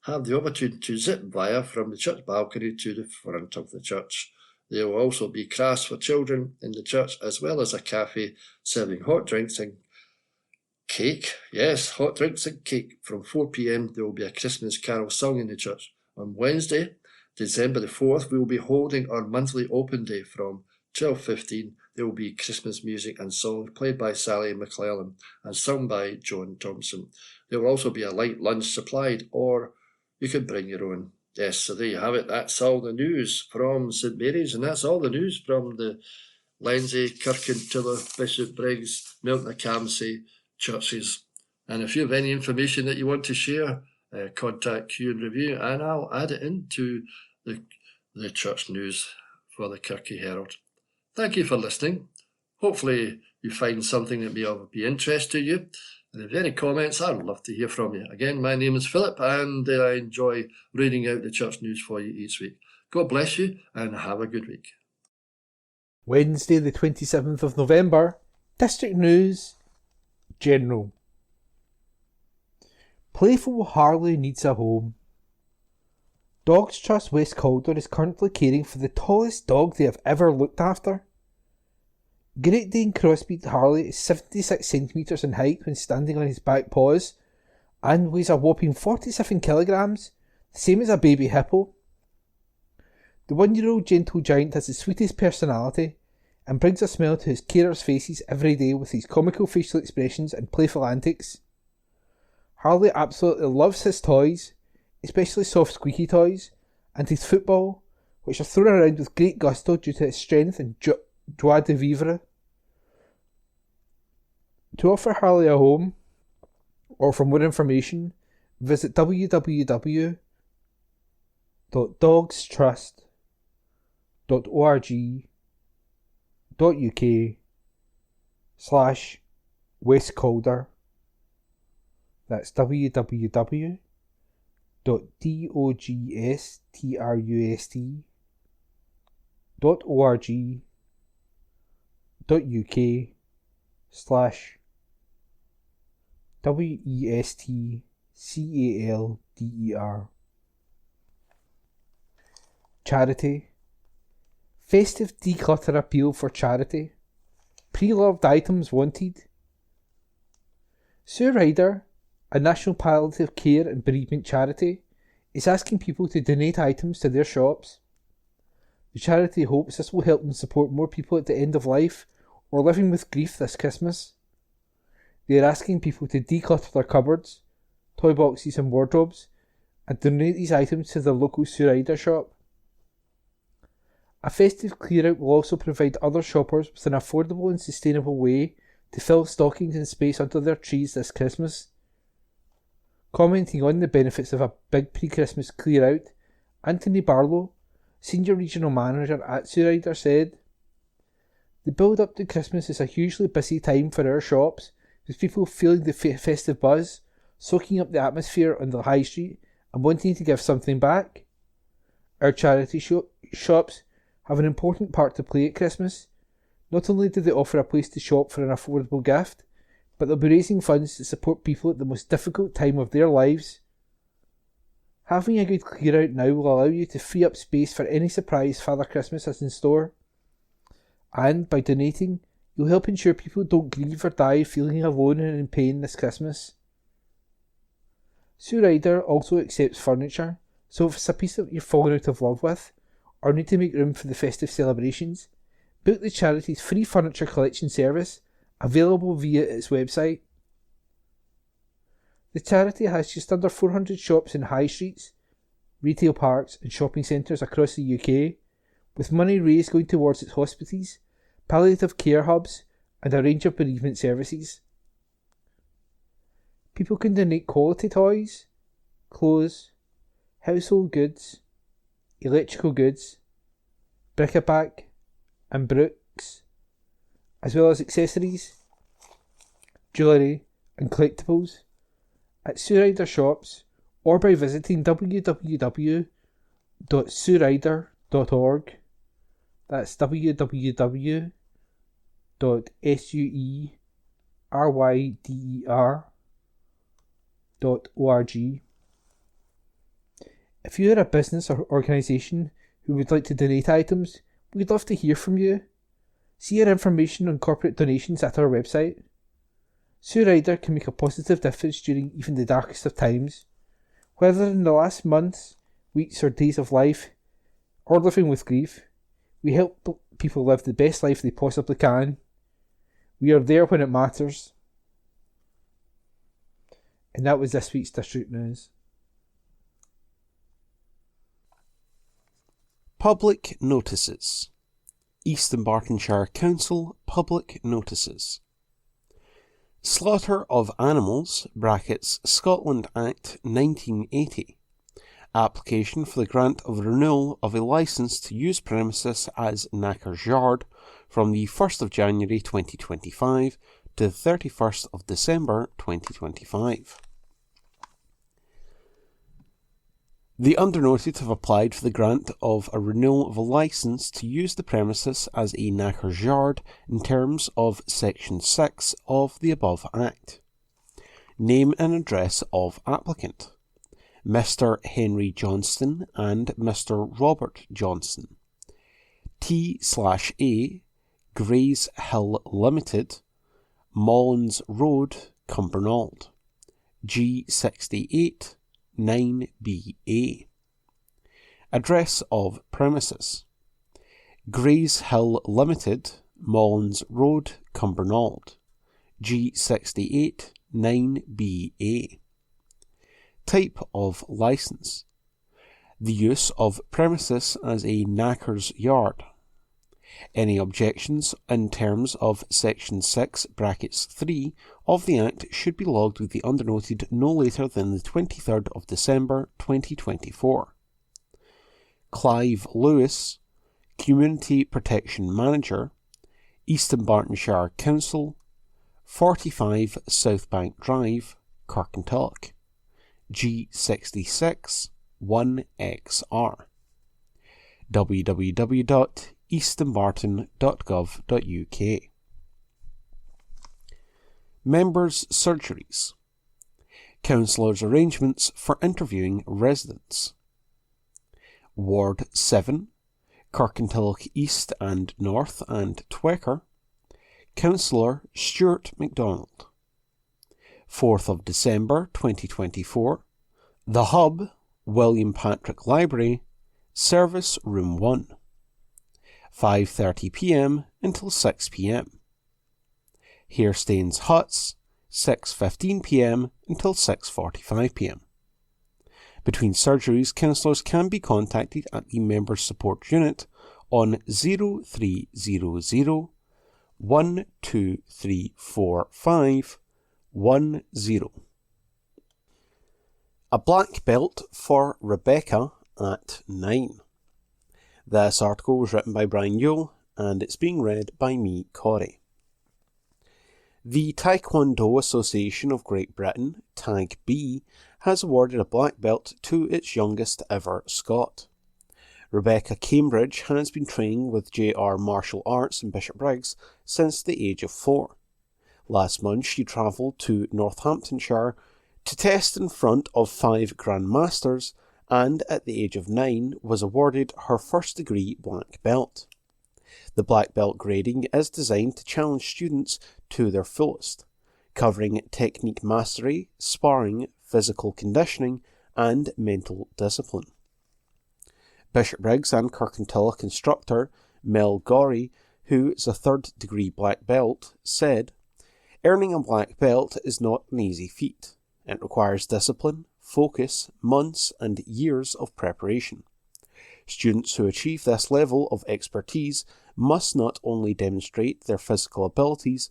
the opportunity to zip via from the church balcony to the front of the church. There will also be crafts for children in the church, as well as a cafe serving hot drinks and cake. Yes, hot drinks and cake. From 4 p.m, there will be a Christmas carol sung in the church. On Wednesday, December the 4th, we will be holding our monthly open day from 12:15. There will be Christmas music and songs played by Sally McClellan and sung by John Thompson. There will also be a light lunch supplied, or you can bring your own. Yes, so there you have it. That's all the news from St Mary's, and that's all the news from the Lenzie, Kirkintilloch, Bishopbriggs, Milton-a-Campsie churches. And if you have any information that you want to share, contact Q and Review, and I'll add it into the church news for the Kirky Herald. Thank you for listening. Hopefully you find something that may be interest to you. And if you have any comments, I'd love to hear from you. Again, my name is Philip, and I enjoy reading out the church news for you each week. God bless you, and have a good week. Wednesday the 27th of November, District News, General. Playful Harley needs a home. Dogs Trust West Calder is currently caring for the tallest dog they have ever looked after. Great Dane Crossbreed Harley is 76 centimetres in height when standing on his back paws and weighs a whopping 47 kilograms, the same as a baby hippo. The 1-year-old gentle giant has the sweetest personality and brings a smile to his carers' faces every day with his comical facial expressions and playful antics. Harley absolutely loves his toys, especially soft squeaky toys, and his football, which are thrown around with great gusto due to its strength and joie de vivre. To offer Harley a home, or for more information, visit www.dogstrust.org.uk/West Calder. That's www.dogstrust.org.uk/WESTCALDER. Charity. Festive declutter appeal for charity. Pre-loved items wanted. Sue Ryder, a national palliative care and bereavement charity, is asking people to donate items to their shops. The charity hopes this will help them support more people at the end of life or living with grief this Christmas. They are asking people to declutter their cupboards, toy boxes and wardrobes and donate these items to their local Sue Ryder shop. A festive clear-out will also provide other shoppers with an affordable and sustainable way to fill stockings and space under their trees this Christmas. Commenting on the benefits of a big pre-Christmas clear-out, Anthony Barlow, Senior Regional Manager at Sue Ryder, said, "The build-up to Christmas is a hugely busy time for our shops, with people feeling the festive buzz, soaking up the atmosphere on the high street and wanting to give something back. Our charity shops have an important part to play at Christmas. Not only do they offer a place to shop for an affordable gift, but they'll be raising funds to support people at the most difficult time of their lives. Having a good clear out now will allow you to free up space for any surprise Father Christmas has in store. And by donating, you'll help ensure people don't grieve or die feeling alone and in pain this Christmas." Sue Ryder also accepts furniture, so if it's a piece that you're falling out of love with, or need to make room for the festive celebrations, book the charity's free furniture collection service, available via its website. The charity has just under 400 shops in high streets, retail parks and shopping centres across the UK, with money raised going towards its hospices, palliative care hubs and a range of bereavement services. People can donate quality toys, clothes, household goods, electrical goods, bric-a-brac and brooks, as well as accessories, jewellery and collectibles at Sue Ryder shops or by visiting www.sueryder.org. That's www.sueryder.org. If you are a business or organisation who would like to donate items, we'd love to hear from you. See our information on corporate donations at our website. Sue Ryder can make a positive difference during even the darkest of times. Whether in the last months, weeks or days of life, or living with grief, we help people live the best life they possibly can. We are there when it matters. And that was this week's District News. Public notices. East Dunbartonshire Council public notices. Slaughter of animals, Scotland Act 1980. Application for the grant of renewal of a licence to use premises as Knacker's Yard from the 1st of January 2025 to the 31st of December 2025. The undernoted have applied for the grant of a renewal of a licence to use the premises as a Knacker's Yard in terms of Section 6 of the above Act. Name and address of applicant: Mr. Henry Johnston and Mr. Robert Johnston. T/A, Grays Hill Limited, Mullins Road, Cumbernauld, G68 9BA. Address of premises: Grays Hill Limited, Mullins Road, Cumbernauld, G68 9BA. Type of licence: the use of premises as a knacker's yard. Any objections in terms of Section 6, brackets 3 of the Act should be logged with the undernoted no later than the 23rd of December 2024. Clive Lewis, Community Protection Manager, East Bartonshire Council, 45 South Bank Drive, Kirkintilloch, G66 1XR. www.eastonbarton.gov.uk. Members' surgeries. Councillors' arrangements for interviewing residents. Ward 7, Kirkintilloch East and North and Twecker, Councillor Stuart MacDonald. 4th of December 2024, The Hub, William Patrick Library, Service Room 1, 5:30 p.m. until 6 p.m. Hairstains Huts, 6:15 p.m. until 6:45 p.m. Between surgeries, councillors can be contacted at the Members Support Unit on 0300 12345 10. A black belt for Rebecca at 9. This article was written by Brian Yule and it's being read by me, Corey. The Taekwondo Association of Great Britain, TAG-B, has awarded a black belt to its youngest ever Scot. Rebecca Cambridge has been training with JR Martial Arts in Bishopbriggs since the age of 4. Last month she travelled to Northamptonshire to test in front of 5 Grandmasters and at the age of 9 was awarded her first degree black belt. The black belt grading is designed to challenge students to their fullest, covering technique mastery, sparring, physical conditioning and mental discipline. Bishopbriggs and Kirkintilloch instructor Mel Gorey, who is a 3rd degree black belt, said, "Earning a black belt is not an easy feat. It requires discipline, focus, months and years of preparation. Students who achieve this level of expertise must not only demonstrate their physical abilities,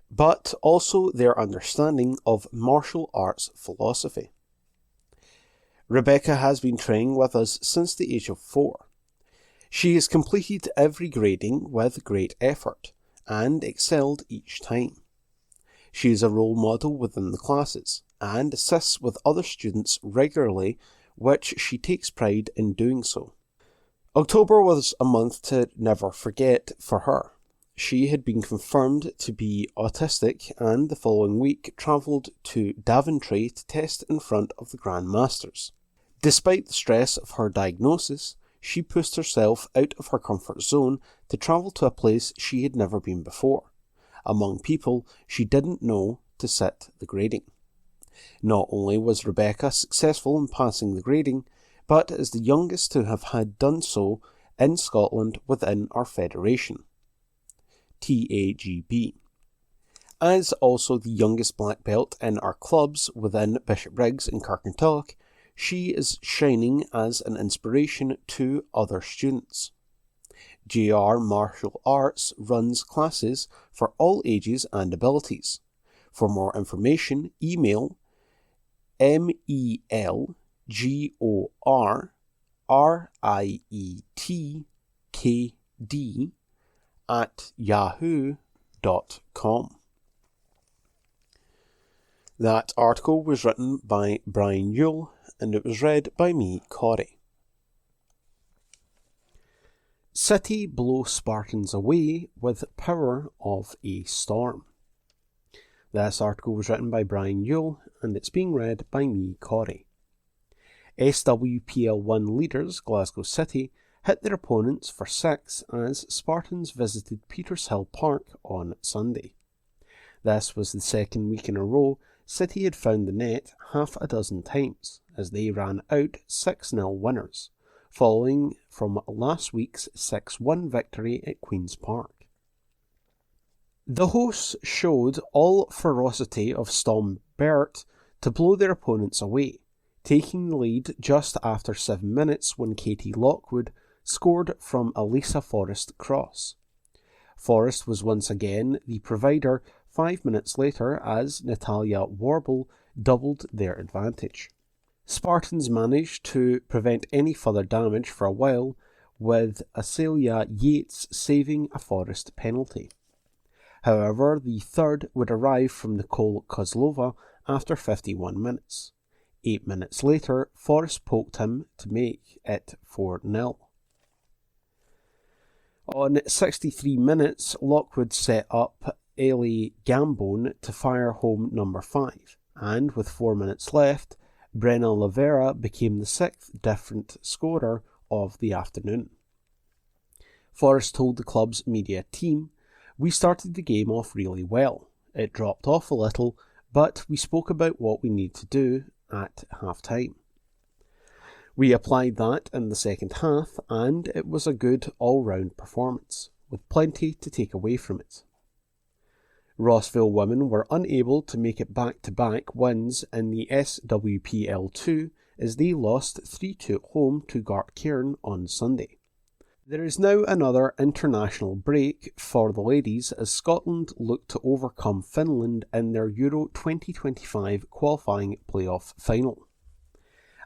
but also their understanding of martial arts philosophy." Rebecca has been training with us since the age of 4. She has completed every grading with great effort and excelled each time. She is a role model within the classes and assists with other students regularly, which she takes pride in doing so. October was a month to never forget for her. She had been confirmed to be autistic and the following week travelled to Daventry to test in front of the Grandmasters. Despite the stress of her diagnosis, she pushed herself out of her comfort zone to travel to a place she had never been before, among people she didn't know, to sit the grading. Not only was Rebecca successful in passing the grading, but is the youngest to have had done so in Scotland within our federation, TAGB. As also the youngest black belt in our clubs within Bishopbriggs and Kirkintilloch, she is shining as an inspiration to other students. JR Martial Arts runs classes for all ages and abilities. For more information, email melgorritkd@yahoo.com. That article was written by Brian Yule and it was read by me, Corey. City blow Spartans away with power of a storm. This article was written by Brian Yule and it's being read by me, Corey. SWPL1 leaders Glasgow City hit their opponents for 6 as Spartans visited Petershill Park on Sunday. This was the second week in a row City had found the net half a dozen times as they ran out 6-0 winners, following from last week's 6-1 victory at Queen's Park. The hosts showed all ferocity of Storm Bert to blow their opponents away, taking the lead just after 7 minutes when Katie Lockwood scored from a Lisa Forrest cross. Forrest was once again the provider 5 minutes later as Natalia Warble doubled their advantage. Spartans managed to prevent any further damage for a while, with Acelia Yates saving a Forrest penalty. However, the third would arrive from Nicole Kozlova after 51 minutes. 8 minutes later, Forrest poked him to make it 4-0. On 63 minutes, Lockwood set up Ellie Gambone to fire home number 5, and with 4 minutes left, Brenna Lavera became the 6th different scorer of the afternoon. Forrest told the club's media team, "We started the game off really well. It dropped off a little, but we spoke about what we need to do at half-time. We applied that in the second half, and it was a good all-round performance, with plenty to take away from it." Rossville women were unable to make it back-to-back wins in the SWPL2 as they lost 3-2 at home to Gartcairn on Sunday. There is now another international break for the ladies as Scotland look to overcome Finland in their Euro 2025 qualifying playoff final.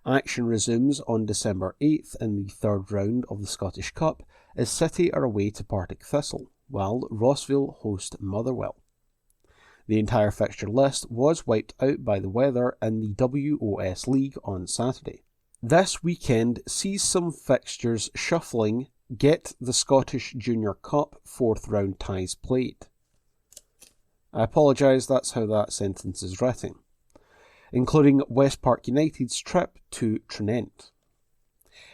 Action resumes on December 8th in the third round of the Scottish Cup as City are away to Partick Thistle, while Rossville host Motherwell. The entire fixture list was wiped out by the weather in the WOS League on Saturday. This weekend sees some fixtures shuffling. Get the Scottish Junior Cup 4th round ties played. I apologise, that's how that sentence is written. Including West Park United's trip to Trinent.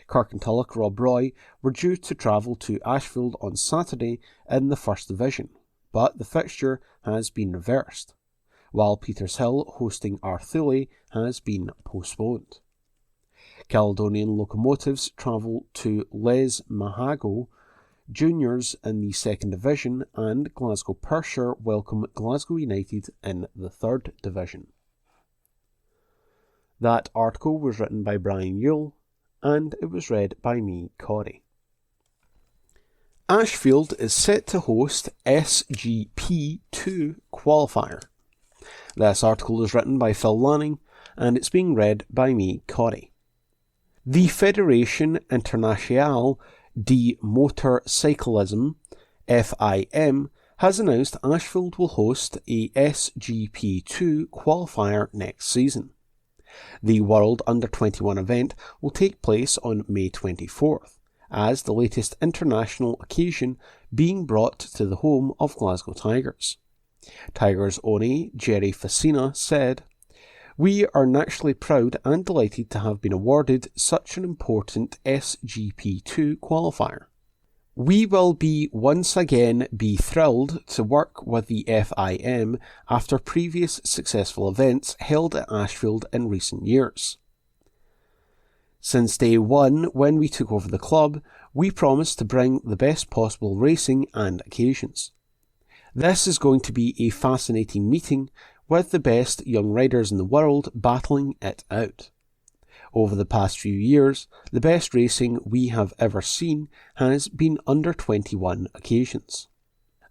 Kirkintilloch Rob Roy were due to travel to Ashfield on Saturday in the First Division, but the fixture has been reversed, while Petershill hosting Arthule has been postponed. Caledonian Locomotives travel to Les Mahago Juniors in the 2nd Division, and Glasgow Perthshire welcome Glasgow United in the 3rd Division. That article was written by Brian Yule, and it was read by me, Corey. Ashfield is set to host SGP2 qualifier. This article is written by Phil Lanning, and it's being read by me, Corey. The Fédération Internationale de Motorcyclisme, FIM, has announced Ashfield will host a SGP2 qualifier next season. The World Under-21 event will take place on May 24th, as the latest international occasion being brought to the home of Glasgow Tigers. Tigers owner Jerry Facina said, "We are naturally proud and delighted to have been awarded such an important SGP2 qualifier. We will once again be thrilled to work with the FIM after previous successful events held at Ashfield in recent years. Since day one, when we took over the club, we promised to bring the best possible racing and occasions. This is going to be a fascinating meeting with the best young riders in the world battling it out. Over the past few years, the best racing we have ever seen has been under-21 occasions.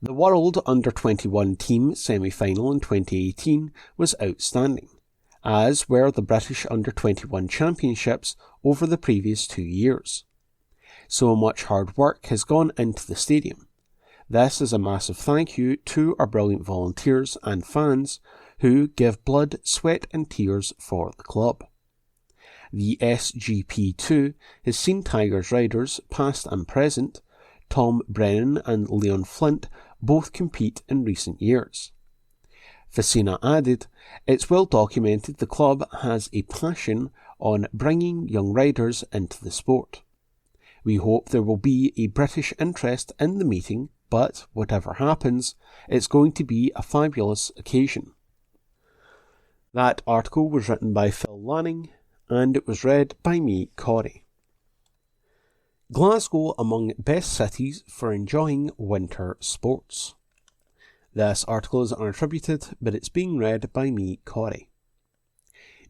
The World Under-21 team semi-final in 2018 was outstanding, as were the British Under-21 Championships over the previous 2 years. So much hard work has gone into the stadium. This is a massive thank you to our brilliant volunteers and fans who give blood, sweat and tears for the club. The SGP2 has seen Tigers riders, past and present, Tom Brennan and Leon Flint, both compete in recent years. Facina added, "It's well documented the club has a passion on bringing young riders into the sport. We hope there will be a British interest in the meeting, but whatever happens, it's going to be a fabulous occasion." That article was written by Phil Lanning, and it was read by me, Corey. Glasgow among best cities for enjoying winter sports. This article is unattributed, but it's being read by me, Corey.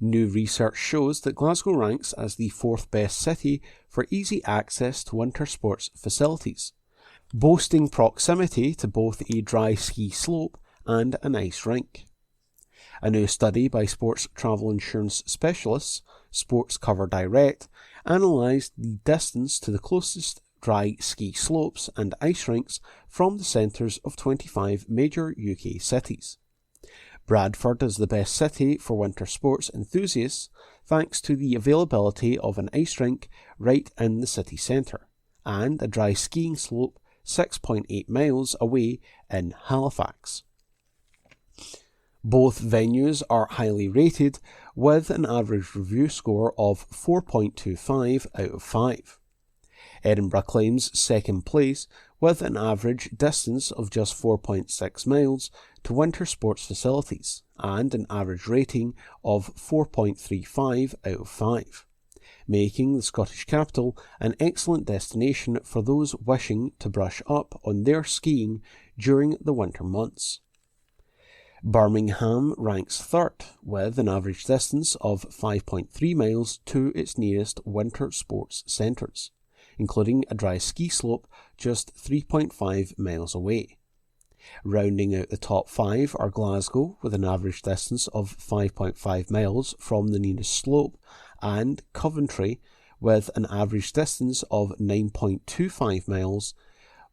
New research shows that Glasgow ranks as the 4th best city for easy access to winter sports facilities, boasting proximity to both a dry ski slope and an ice rink. A new study by sports travel insurance specialists, Sports Cover Direct, analysed the distance to the closest dry ski slopes and ice rinks from the centres of 25 major UK cities. Bradford is the best city for winter sports enthusiasts thanks to the availability of an ice rink right in the city centre, and a dry skiing slope 6.8 miles away in Halifax. Both venues are highly rated, with an average review score of 4.25 out of 5. Edinburgh claims second place with an average distance of just 4.6 miles to winter sports facilities and an average rating of 4.35 out of 5, making the Scottish capital an excellent destination for those wishing to brush up on their skiing during the winter months. Birmingham ranks 3rd with an average distance of 5.3 miles to its nearest winter sports centres, including a dry ski slope just 3.5 miles away. Rounding out the top 5 are Glasgow with an average distance of 5.5 miles from the nearest slope, and Coventry with an average distance of 9.25 miles,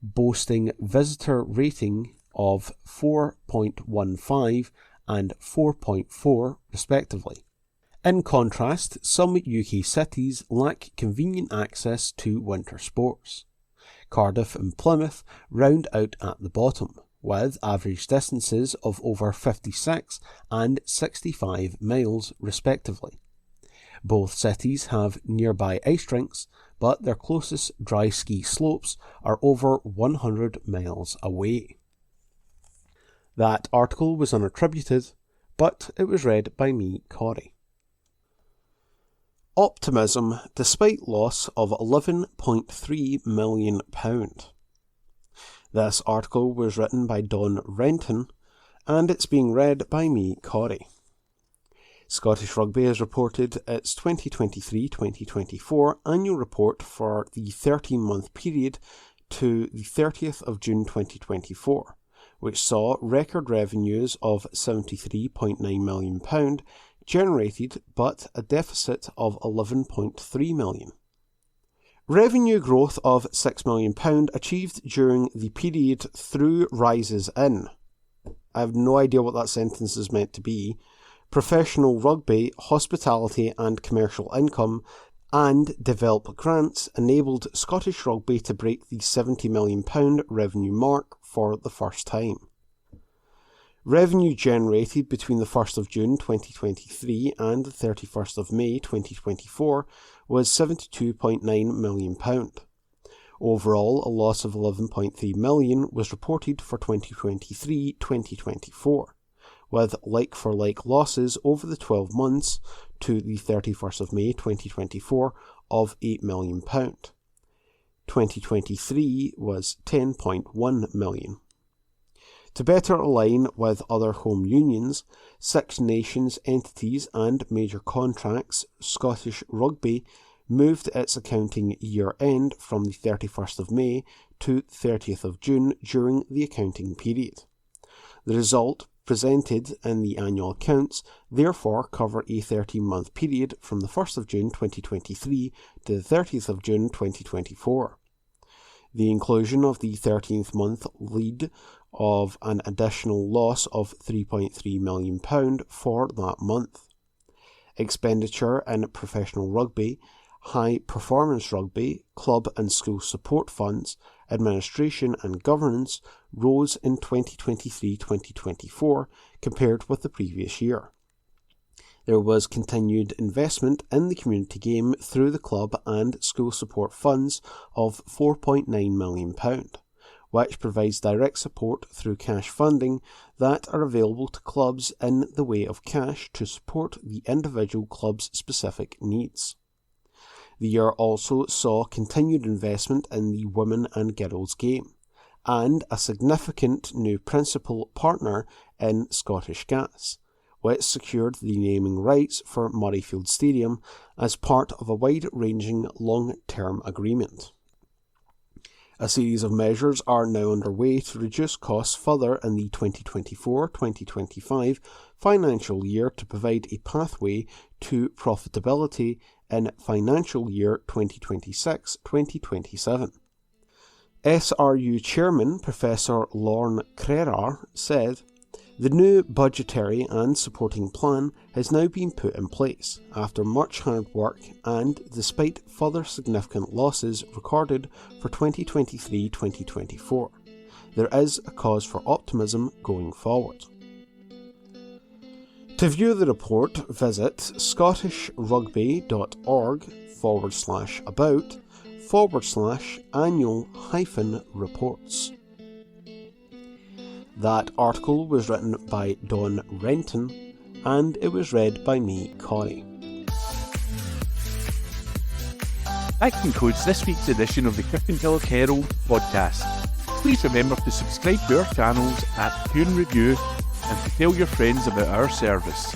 boasting visitor rating of 4.15 and 4.4 respectively. In contrast, some UK cities lack convenient access to winter sports. Cardiff and Plymouth round out at the bottom, with average distances of over 56 and 65 miles respectively. Both cities have nearby ice rinks, but their closest dry ski slopes are over 100 miles away. That article was unattributed, but it was read by me, Corey. Optimism despite loss of £11.3 million. This article was written by Don Renton, and it's being read by me, Corey. Scottish Rugby has reported its 2023-2024 annual report for the 13-month period to the 30th of June 2024, which saw record revenues of £73.9 million generated, but a deficit of £11.3 million. Revenue growth of £6 million achieved during the period through rises in, I have no idea what that sentence is meant to be, professional rugby, hospitality and commercial income, and develop grants enabled Scottish Rugby to break the £70 million revenue mark for the first time. Revenue generated between the 1st of June 2023 and the 31st of May 2024 was £72.9 million. Overall, a loss of £11.3 million was reported for 2023-2024, with like-for-like losses over the 12 months to the 31st of May 2024 of £8 million. 2023 was £10.1 million. To better align with other home unions, Six Nations entities and major contracts, Scottish Rugby moved its accounting year end from the 31st of May to 30th of June during the accounting period. The result presented in the annual accounts therefore cover a 13-month period from the 1st of June 2023 to the 30th of June 2024. The inclusion of the 13th month lead of an additional loss of £3.3 million for that month. Expenditure in professional rugby, high performance rugby, club and school support funds, administration and governance rose in 2023-2024 compared with the previous year. There was continued investment in the community game through the club and school support funds of £4.9 million, which provides direct support through cash funding that are available to clubs in the way of cash to support the individual club's specific needs. The year also saw continued investment in the women and girls game, and a significant new principal partner in Scottish Gas, which secured the naming rights for Murrayfield Stadium as part of a wide-ranging long-term agreement. A series of measures are now underway to reduce costs further in the 2024-2025 financial year to provide a pathway to profitability in financial year 2026-2027. SRU Chairman Professor Lorne Crerar said, "The new budgetary and supporting plan has now been put in place after much hard work and despite further significant losses recorded for 2023-2024. There is a cause for optimism going forward." To view the report, visit scottishRugby.org/about/annual-reports. That article was written by Don Renton, and it was read by me, Corey. That concludes this week's edition of the Kirkintilloch Herald podcast. Please remember to subscribe to our channels at Review and Review, and to tell your friends about our service.